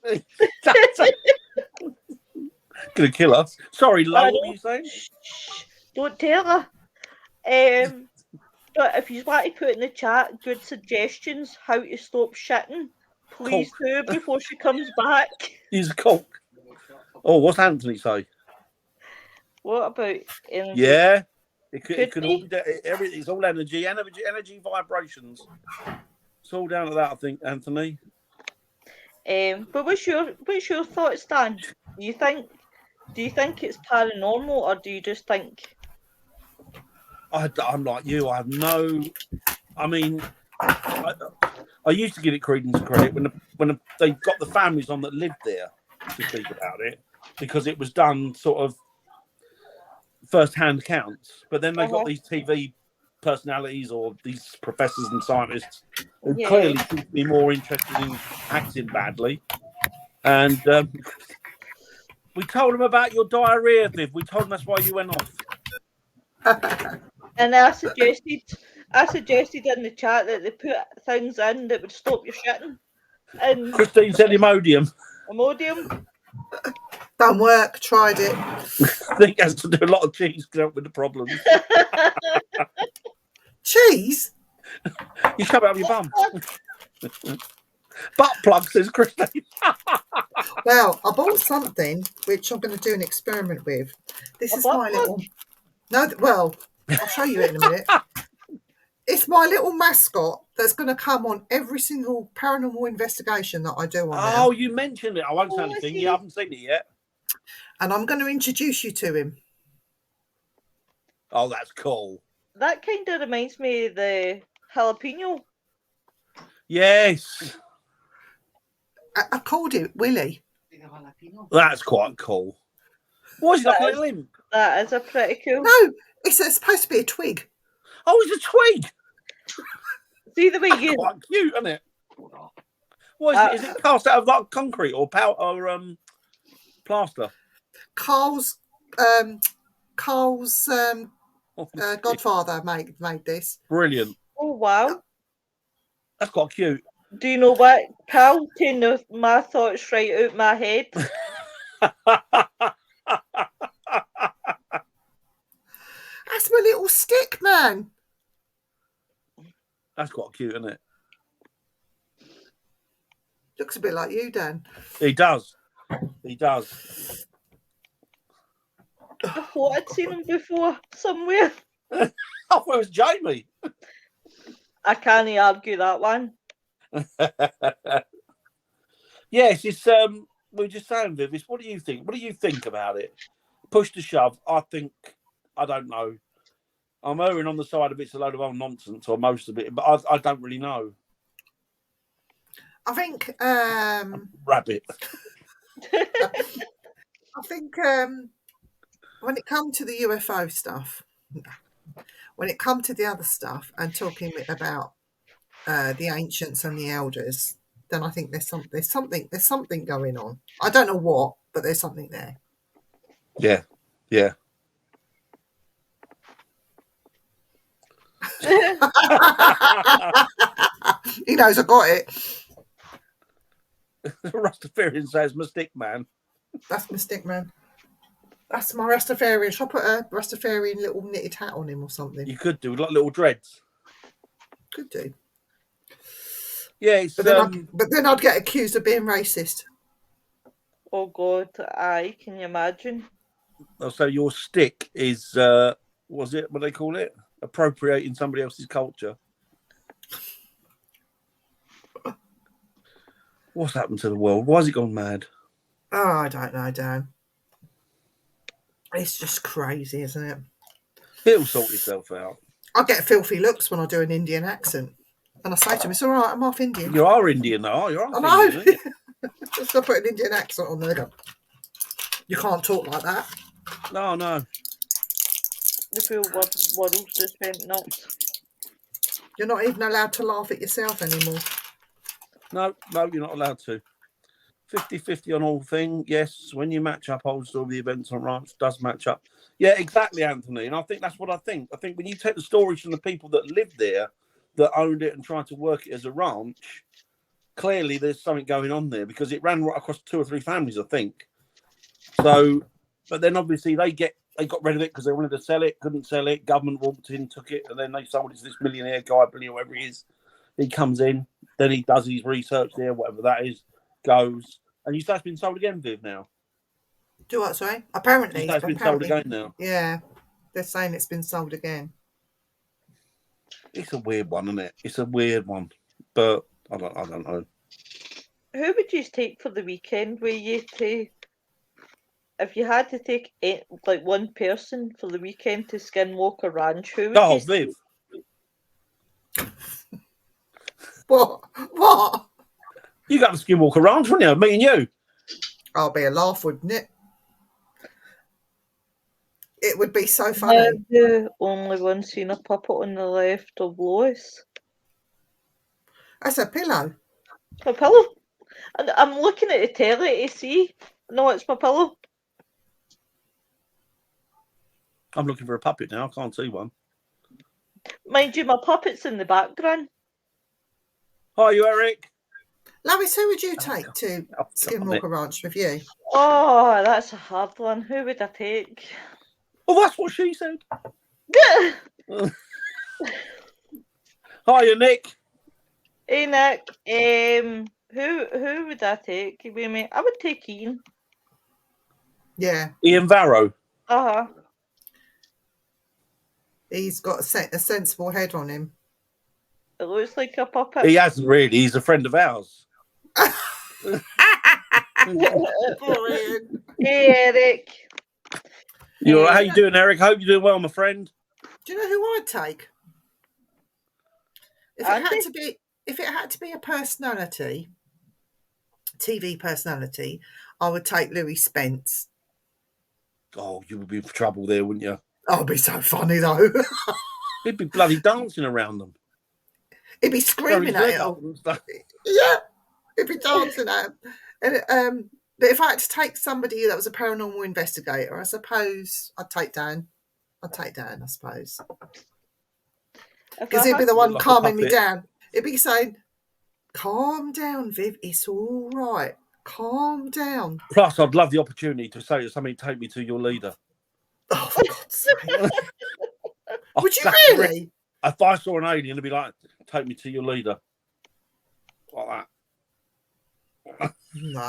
Gonna kill us. Sorry, Lo, what were you saying? Don't tell her. But if you want to put in the chat good suggestions how to stop shitting, please do before she comes back. Use a Coke. Oh, what's Anthony say? What about energy? Yeah, it could all be everything. It's all energy vibrations. It's all down to that, I think, Anthony. But what's your thoughts, Dan? Do you think it's paranormal, or do you just think? I'm like you. I have no. I mean, I used to give it credence and credit when they got the families on that lived there to speak about it, because it was done sort of first-hand accounts. But then they got these TV personalities or these professors and scientists who clearly seem to be more interested in acting badly. And we told them about your diarrhea, Viv. We told them that's why you went off. And I suggested in the chat that they put things in that would stop your shitting. And Christine said Imodium. Imodium. Don't work. Tried it. I think it has to do a lot of cheese to help with the problems. Cheese? You shove it up your bum. Butt plug, says Christine. Well, I bought something which I'm going to do an experiment with. This is my little. No, well, I'll show you it in a minute. It's my little mascot that's going to come on every single paranormal investigation that I do on there. Oh, you mentioned it. I won't say anything. You haven't seen it yet. And I'm going to introduce you to him. Oh, that's cool. That kind of reminds me of the jalapeno. Yes. I called it Willie. That's quite cool. What's he like a little imp? That is a pretty cool. No, it's supposed to be a twig. Oh, it's a twig. See the way you. Quite cute, isn't it? What is it? Is it cast out of like concrete or plaster? Carl's godfather made this. Brilliant. Oh wow, that's quite cute. Do you know what, Carl? Taking my thoughts right out my head. That's my little stick man. That's quite cute, isn't it? Looks a bit like you, Dan. He does. He does. I thought I'd seen him before somewhere. I thought it was Jamie. I can't argue that one. Yes, it's we're just saying, Viv, what do you think? What do you think about it? Push to shove, I don't know. I'm erring on the side of it's a load of old nonsense, or most of it, but I don't really know. I think Rabbit. I think when it comes to the UFO stuff, when it comes to the other stuff and talking about the ancients and the elders, then I think there's something going on. I don't know what, but there's something there. Yeah. He knows I got it. Rastafarian says Mystic Man. That's my stick, man. That's my Rastafarian. Should I put a Rastafarian little knitted hat on him or something? You could do like little dreads. Could do. Yeah, it's, but then I'd get accused of being racist. Oh God, aye! Can you imagine? So your stick is what do they call it? Appropriating somebody else's culture. What's happened to the world? Why has it gone mad? Oh, I don't know, Dan. It's just crazy, isn't it? It'll sort itself out. I get filthy looks when I do an Indian accent. And I say to him, it's all right, I'm half Indian. You are Indian, though. You're half I Indian, know. Just to put an Indian accent on there. You can't talk like that. No. The whole world just went nuts. You're not even allowed to laugh at yourself anymore. No, you're not allowed to. 50-50 on all thing. Yes, when you match up old story, the events on ranch does match up. Yeah, exactly, Anthony. And I think that's what I think. I think when you take the stories from the people that lived there, that owned it and tried to work it as a ranch, clearly there's something going on there because it ran right across 2 or 3 families, I think. So, but then obviously they got rid of it because they wanted to sell it, couldn't sell it. Government walked in, took it, and then they sold it to this millionaire guy, whoever he is. He comes in, then he does his research there, whatever that is, goes, and you say it's been sold again, Viv, now. Do what, sorry? Apparently. It's been sold again now. Yeah, they're saying it's been sold again. It's a weird one, isn't it? It's a weird one, but I don't know. Who would you take for the weekend? If you had to take one person for the weekend to Skinwalker Ranch, who would you Viv. What? You got to Skinwalker Ranch, wouldn't you? Me and you. I'll be a laugh, wouldn't it? It would be so funny. I'm the only one seeing a puppet on the left of Lois. That's a pillow. A pillow. And I'm looking at the telly to see. No, it's my pillow. I'm looking for a puppet now. I can't see one. Mind you, my puppet's in the background. Hi, you Eric. Lois, who would you take to Skinwalker Ranch with you? Oh, that's a hard one. Who would I take? Well, that's what she said. Hiya, Nick. Hey, Nick. Who would I take? Wait a minute. I would take Ian. Yeah. Ian Varro. Uh-huh. He's got a sensible head on him. It looks like a puppet. He hasn't really. He's a friend of ours. Hey, Eric. How you doing, Eric? Hope you're doing well, my friend. Do you know who I'd take? If it had to be a personality, TV personality, I would take Louis Spence. Oh, you would be in trouble there, wouldn't you? Oh, it'd be so funny though. He'd be bloody dancing around them. He'd be screaming at it. Yeah, he'd be dancing at him. And but if I had to take somebody that was a paranormal investigator, I suppose I'd take Dan. I suppose. Because he'd be the one calming me down. He'd be saying, calm down, Viv. It's all right. Calm down. Plus, I'd love the opportunity to say to somebody, take me to your leader. Oh, for God's sake. Would you really? If I saw an alien, it'd be like, take me to your leader. Like that. No.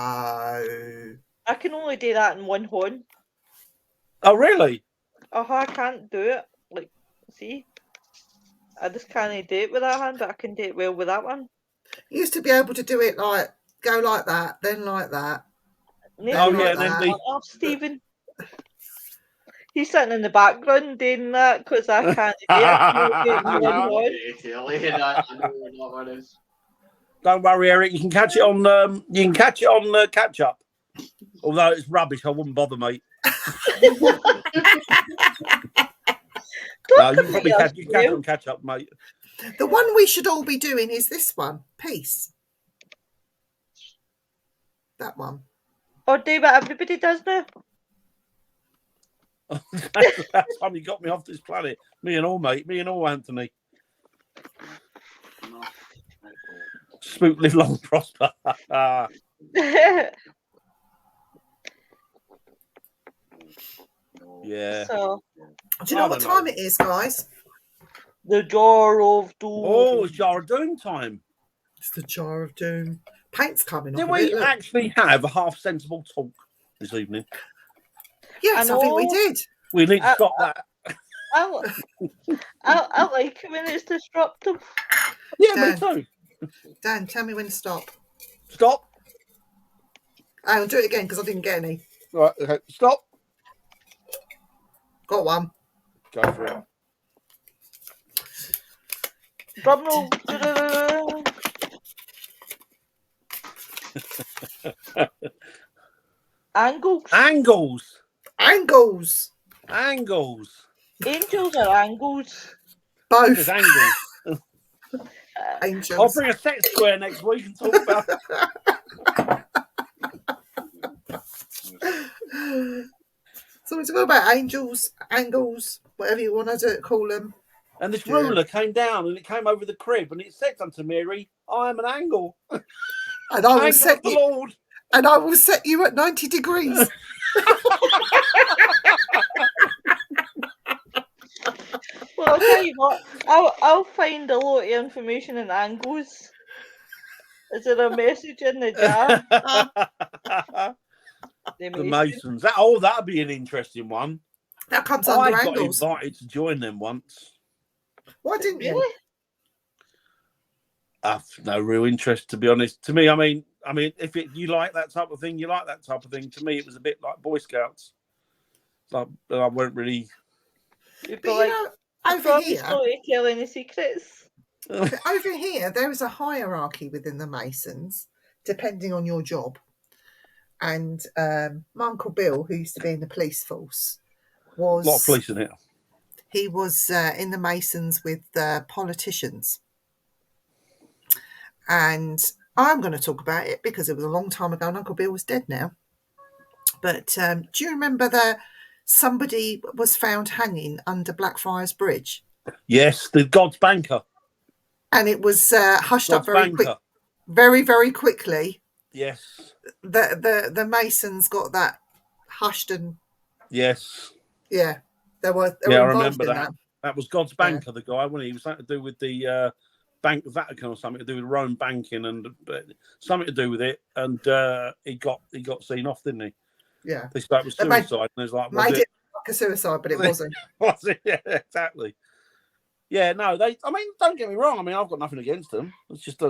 I can only do that in one horn. Oh, really? I can't do it. Like, see? I just can't do it with that hand, but I can do it well with that one. You used to be able to do it like, go like that, then like that. Oh, Stephen. He's sitting in the background doing that because I can't do it. Don't worry, Eric. You can catch it on. Catch up. Although it's rubbish, I wouldn't bother, mate. No, you can probably catch it on catch up, mate. The one we should all be doing is this one, Peace. That one. Or do what everybody does now. That's time you got me off this planet. Me and all, mate. Me and all, Anthony. Spook, live long, prosper. Yeah. So, do you know what time it is, guys? The Jar of Doom. Oh, it's Jar of Doom time. It's the Jar of Doom. Paint's coming off. Did we actually have a half sensible talk this evening? Yes, I think we did. We need to stop that. I like it when it's disruptive. Yeah, me too. Dan, tell me when to stop. Stop. I'll do it again because I didn't get any. Right, okay. Stop. Got one. Go for it. Drum roll. Angles. Angles. Angles. Angles. Angels or angles? Both. There's angles. Angels. I'll bring a set square next week and talk about it. So we're talking about angels, angles, whatever you want to call them. And this ruler came down and it came over the crib and it said unto Mary, I am an angle. And I will set you, Lord. And I will set you at 90 degrees. Well, I'll tell you what, I'll find a lot of information in angles. Is there a message in the jar? The Masons. That'll be an interesting one. That comes under I angles. got invited to join them once. Why didn't you? Really? I've no real interest, to be honest. To me, I mean, if you like that type of thing, you like that type of thing. To me, it was a bit like Boy Scouts. Like, I weren't really. You'd But be like, over here, not to tell any secrets. over here, there is a hierarchy within the Masons, depending on your job. And my Uncle Bill, who used to be in the police force, was A lot of police in it. He was in the Masons with politicians. And I'm going to talk about it because it was a long time ago and Uncle Bill was dead now. But do you remember that somebody was found hanging under Blackfriars Bridge? Yes, the God's Banker. And it was hushed God's up very Banker. quick, very, very quickly. Yes. The Masons got that hushed and yes. Yeah. They were I involved remember in that. That was God's Banker, the guy, wasn't he? He was something to do with the Bank of Vatican or something to do with Rome banking and something to do with it. And he got seen off, didn't he? Yeah. They started with suicide, and it was like, made it like a suicide, but it wasn't. Was it? Yeah, exactly. Yeah, no, I mean, don't get me wrong. I mean, I've got nothing against them. It's just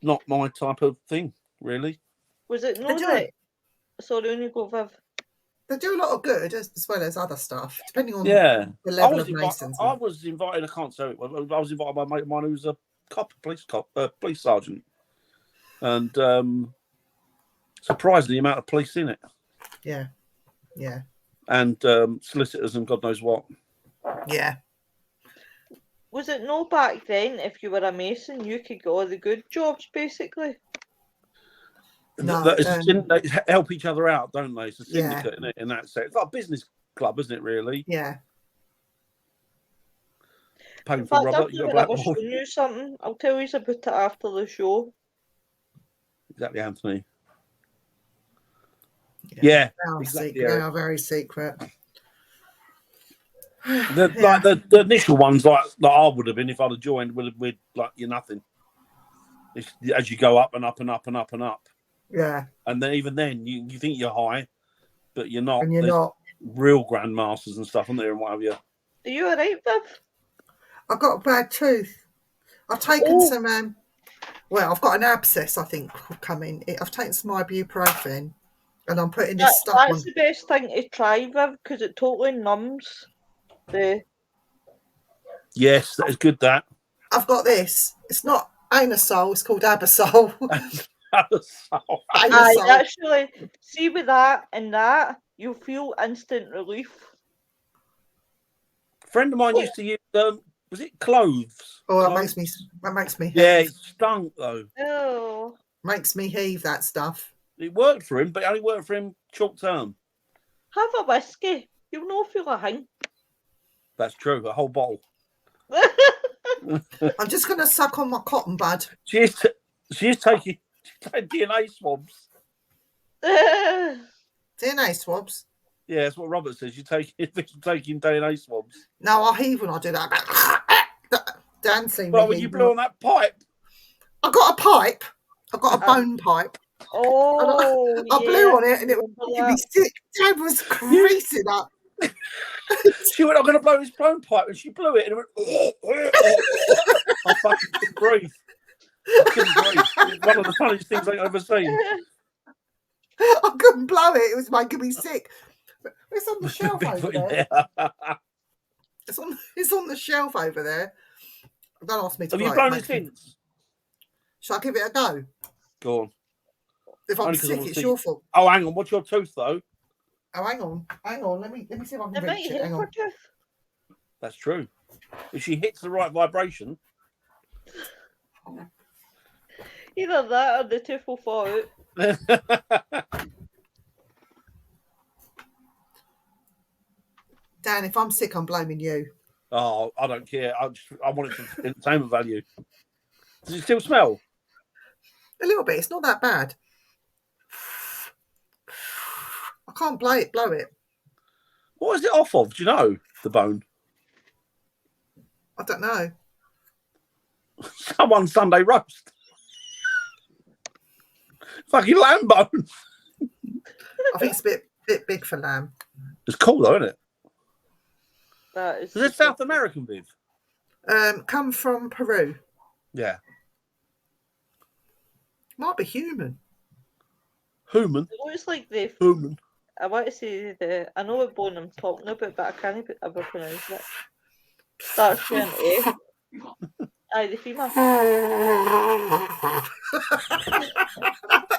not my type of thing, really. Was it no that? Sorry, only go Viv. They do a lot of good as well as other stuff, depending on the level of Masons. I was invited. I can't say it. I was invited by a mate of mine who was a police sergeant, and surprised the amount of police in it. Yeah, yeah. And solicitors and God knows what. Yeah. Was it no back then? If you were a Mason, you could get all the good jobs, basically. No, they help each other out, don't they? It's a syndicate in that sense. It's like a business club, isn't it? Really? Yeah. Painful, Robert. You got show you something. I'll tell you about it after the show. Exactly, Anthony. Yeah, exactly. They are very secret. The initial ones, like I would have been if I'd have joined, would have like you're nothing. As you go up and up and up and up and up. Yeah. And then even then, you think you're high, but you're not. And you're not. Real grandmasters and stuff, aren't there, and what have you? Are you all right, Viv? I've got a bad tooth. I've taken some. I've got an abscess, I think, coming. I've taken some ibuprofen, and I'm putting this stuff on. That's the best thing to try, Viv, because it totally numbs the. Yes, that is good. That I've got this. It's not Anusol. It's called Absol. Aye, actually, see with that and that, you'll feel instant relief. A friend of mine used to use was it cloves? Oh, Cloves? that makes me heave. Yeah, it stunk though. Oh. Makes me heave, that stuff. It worked for him, but it only worked for him short term. Have a whiskey. You'll not feel a thing. That's true. A whole bottle. I'm just going to suck on my cotton bud. She's taking DNA swabs. DNA swabs? Yeah, that's what Robert says. You're taking DNA swabs. No, I heave when I do that. Dan seen me. Well, when you blew on that pipe. I got a pipe. I got a bone pipe. Oh, I blew on it and it was making me sick. Dan was creasing up. She went, I'm going to blow this blown pipe, and she blew it, and it went, I fucking couldn't breathe. I couldn't breathe. It was one of the funniest things I've ever seen. I couldn't blow it. It was making me sick. It's on the shelf over there. It's on the shelf over there. Don't ask me to blow it. Have you blown it since? Shall I give it a go? Go on. If I'm sick, it's your fault. Oh, hang on. What's your tooth, though? Oh, hang on. Let me see if I can reach it. Hang on. That's true. If she hits the right vibration. Either that or the tooth will fall out. Dan, if I'm sick, I'm blaming you. Oh, I don't care. I want it for entertainment value. Does it still smell? A little bit. It's not that bad. I can't blow it. What is it off of? Do you know the bone? I don't know. Someone's Sunday roast. Fucking lamb bone. I think it's a bit big for lamb. It's cool though, isn't it? That is. Is it South American, Viv? Come from Peru. Yeah. Might be human. Human. It looks like the. Human. I want to say I know what bone I'm talking about, but I can't ever pronounce it. Starts with an A. Aye, the female.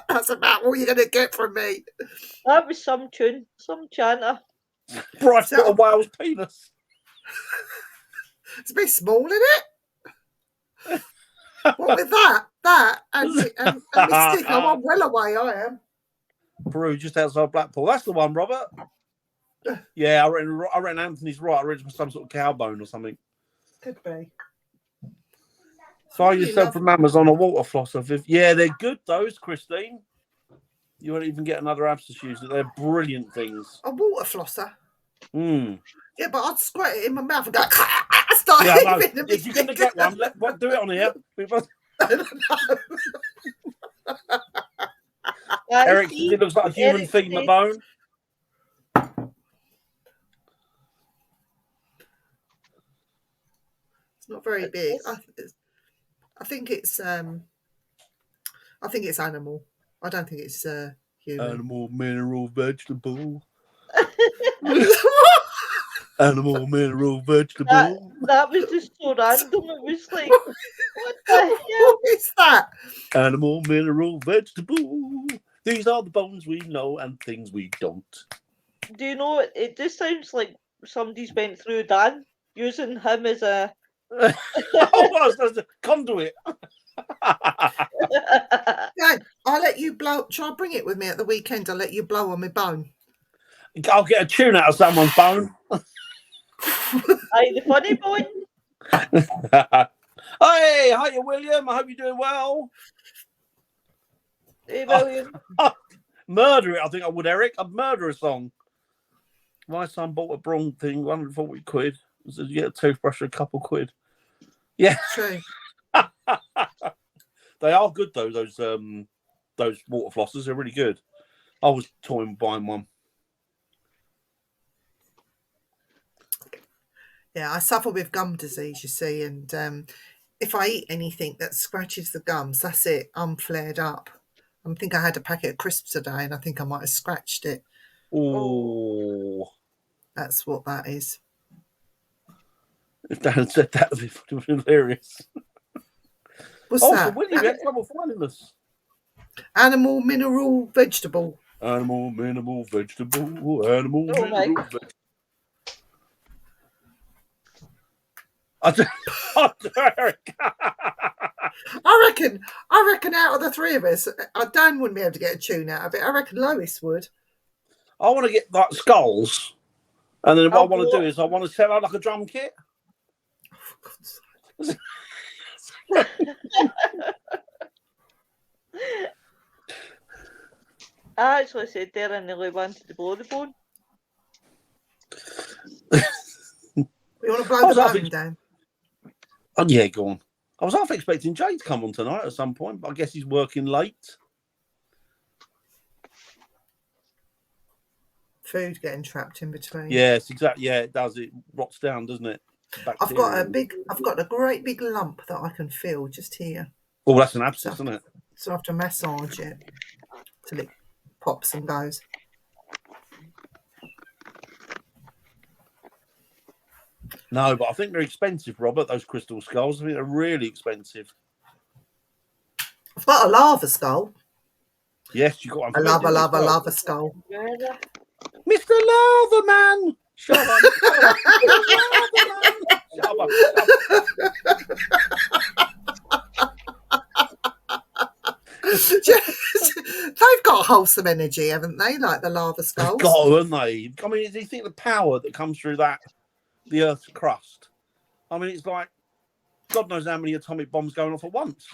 That's about all you're going to get from me. That was some tune, some chanter. Bryce got a whale's penis. It's a bit small, isn't it? What with that, and my stick, I'm well away, I am. Peru, just outside Blackpool. That's the one, Robert. Yeah, I reckon Anthony's right. I reckon it's some sort of cow bone or something. Could be. Buy yourself from Amazon a water flosser. Yeah, they're good, those, Christine. You won't even get another abscess user. They're brilliant things. A water flosser? Mm. Yeah, but I'd squirt it in my mouth and go, If you're going to get one, do it on here. I don't know. Eric, it looks like a human feet in a bone. It's not very big. I think it's animal. I don't think it's human. Animal, mineral, vegetable. Animal, mineral, vegetable. That was just so random. It was like, what the hell? What is that? Animal, mineral, vegetable. These are the bones we know and things we don't. Do you know, it just sounds like somebody's went through Dan, using him as a... as a conduit. Dan, I'll let you blow. Shall I bring it with me at the weekend? I'll let you blow on my bone. I'll get a tune out of someone's bone. Aye, the funny bone. Hey, hiya, William. I hope you're doing well. Hey, William. Murder it, I think I would, Eric. I'd murder a song. My son bought a Braun thing, 140 quid. So you get a toothbrush for a couple quid. Yeah. True. They are good though, those water flossers. They're really good. I was toying buying one. Yeah, I suffer with gum disease, you see, and if I eat anything that scratches the gums, that's it. I'm flared up. I think I had a packet of crisps today, and I think I might have scratched it. Oh, that's what that is. If Dan said that, it would be hilarious. What's So that? Willie, we had trouble finding us. Animal, mineral, vegetable. Animal, mineral, vegetable. Animal, Oh my. mineral, vegetable. Eric. I reckon out of the three of us, Dan wouldn't be able to get a tune out of it. I reckon Lois would. I want to get like skulls, and then what I want to do blow- is I want to set out like a drum kit. Oh, for God's sake. I actually said there I nearly wanted to blow the phone. We want to blow the bone down. Oh yeah, go on. I was half expecting Jay to come on tonight at some point, but I guess he's working late. Food getting trapped in between. Yes, exactly. Yeah, it does. It rots down, doesn't it? I've got a great big lump that I can feel just here. Oh, that's an abscess, isn't it? So I have to massage it till it pops and goes. No, but I think they're expensive, Robert, those crystal skulls. I think they're really expensive. I've got a lava skull. Yes, you got one. A lava skull. Mr. Lava Man! Shut up. Shut up. They've got wholesome energy, haven't they? Like the lava skulls. They've got, haven't they? I mean, do you think the power that comes through the Earth's crust? I mean, it's like God knows how many atomic bombs going off at once.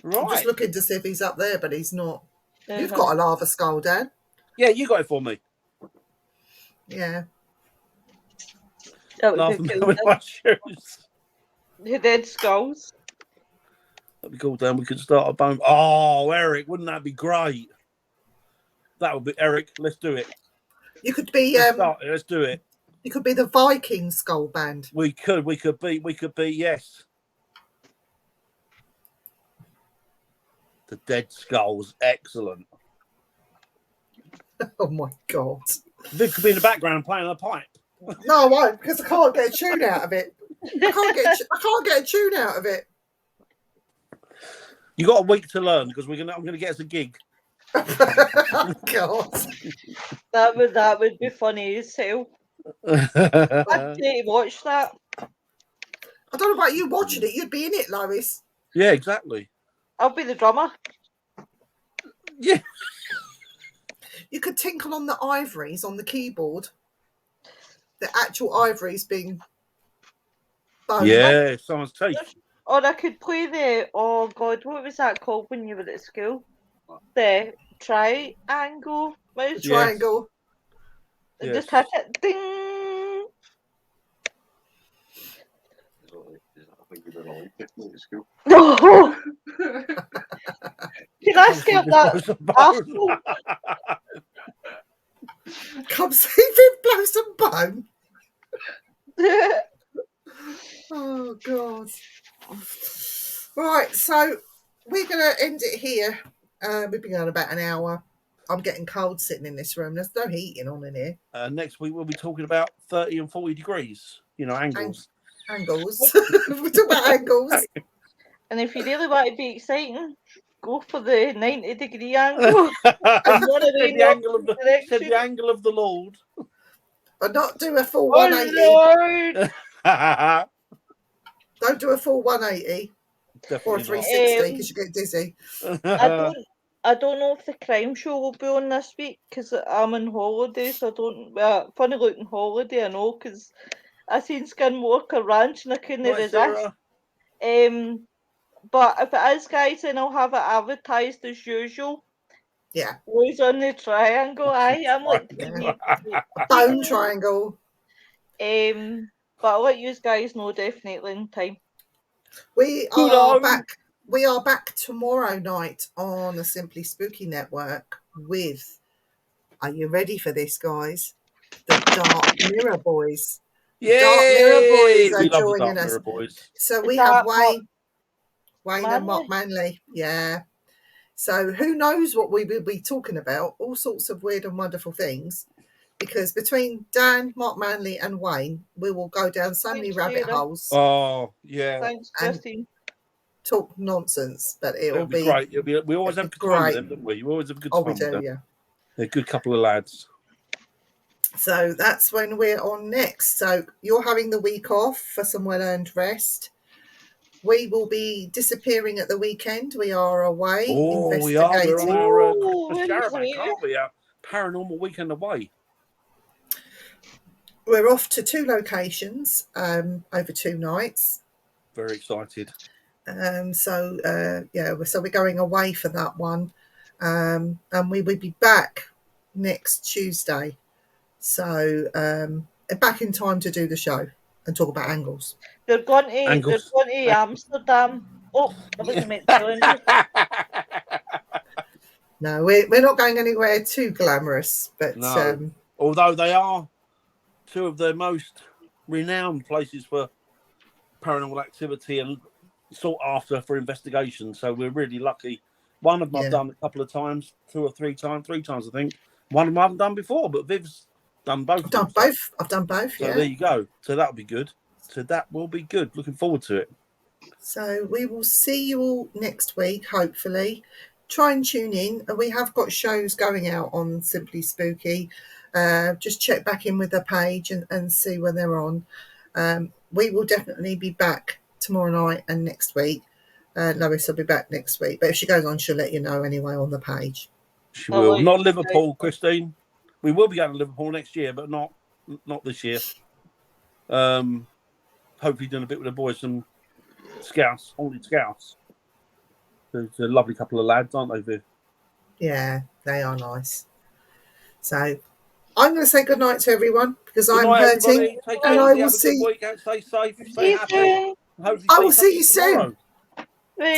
Right. I'm just looking to see if he's up there, but he's not. Uh-huh. You've got a lava skull, Dan. Yeah, you got it for me. Yeah. That would Laughing be cool. with my shoes. The dead skulls. That'd be cool, Dan. We could start a bone. Oh, Eric, wouldn't that be great? That would be Eric. Let's do it. You could be. Let's do it. You could be the Viking skull band. We could be. Yes. The dead skulls, excellent. Oh my God! Vic could be in the background playing a pipe. No, I won't, because I can't get a tune out of it. I can't get a tune out of it. You got a week to learn because I'm gonna get us a gig. Oh God! That would be funny as hell. I'd say to watch that. I don't know about you watching it. You'd be in it, Lois. Yeah, exactly. I'll be the drummer. Yeah. You could tinkle on the ivories on the keyboard. The actual ivories being boned. Yeah, someone's teeth. Or I could play oh God, what was that called when you were at school? The triangle. The triangle. Yes. Just hit it. Ding. No. Can I skip that? Come see him blow some bone. Oh God! Right, so we're going to end it here. We've been on about an hour. I'm getting cold sitting in this room. There's no heating on in here. Next week we'll be talking about 30 and 40 degrees. You know, angles. Angles. We're talking about angles. And if you really want to be exciting, go for the 90-degree angle. Said the angle of the Lord. But not do a full 180. Lord. Don't do a full 180. Definitely or 360 because you get dizzy. I don't know if the crime show will be on this week because I'm on holiday, so I don't. Funny looking holiday, I know, because I seen Skinwalker Ranch and I couldn't resist. But if it is, guys, then I'll have it advertised as usual. Yeah. Always on the triangle. I'm like bone triangle. But I'll let you guys know definitely in time. We are back. We are back tomorrow night on the Simply Spooky Network with, are you ready for this, guys? The Dark Mirror Boys. Yay! Dark Mirror Boys are joining Dark us. Mirror Boys. So we have Wayne and Mark Manley. Yeah. So who knows what we will be talking about? All sorts of weird and wonderful things. because between Dan, Mark Manley, and Wayne, we will go down so many rabbit Sarah. holes. Oh yeah, Thanks, And- Christine. Talk nonsense, but it'll be great. We always have a good time with them, don't we? We always have a good time we with do, them. yeah. They're a good couple of lads. So that's when we're on next. So you're having the week off for some well-earned rest. We will be disappearing at the weekend. We are away Oh, we are. We're on investigating. our Oh, Christmas where caravan, is it? can't we? Our paranormal weekend away. We're off to 2 locations over 2 nights. Very excited. So we're going away for that one, and we will be back next Tuesday. So back in time to do the show and talk about angles. They're going to Angles. Amsterdam. Oh, I wasn't meant to tell you. No, we're not going anywhere too glamorous, but No. Although they are 2 of the most renowned places for paranormal activity and sought after for investigation. So we're really lucky. One of them I've done a couple of times, 2 or 3 times, 3 times I think. One of them I haven't done before, but Viv's done both. I've done both. I've done both. So there you go. So that'll be good. So that will be good. Looking forward to it. So we will see you all next week, hopefully. Try and tune in. We have got shows going out on Simply Spooky. Just check back in with the page and see when they're on. We will definitely be back tomorrow night and next week. Lois will be back next week. But if she goes on, she'll let you know anyway on the page. She will. Not Liverpool, Christine. We will be going to Liverpool next year, but not this year. Hopefully doing a bit with the boys, some scouts, Holly Scouts. There's a lovely couple of lads, aren't they, Viv? Yeah, they are nice. So I'm going to say good night to everyone because Good I'm night, hurting. everybody. Take And care. I will Have a see. good week. Stay safe. Stay happy. Hopefully I will stay see you safe tomorrow. soon. Right.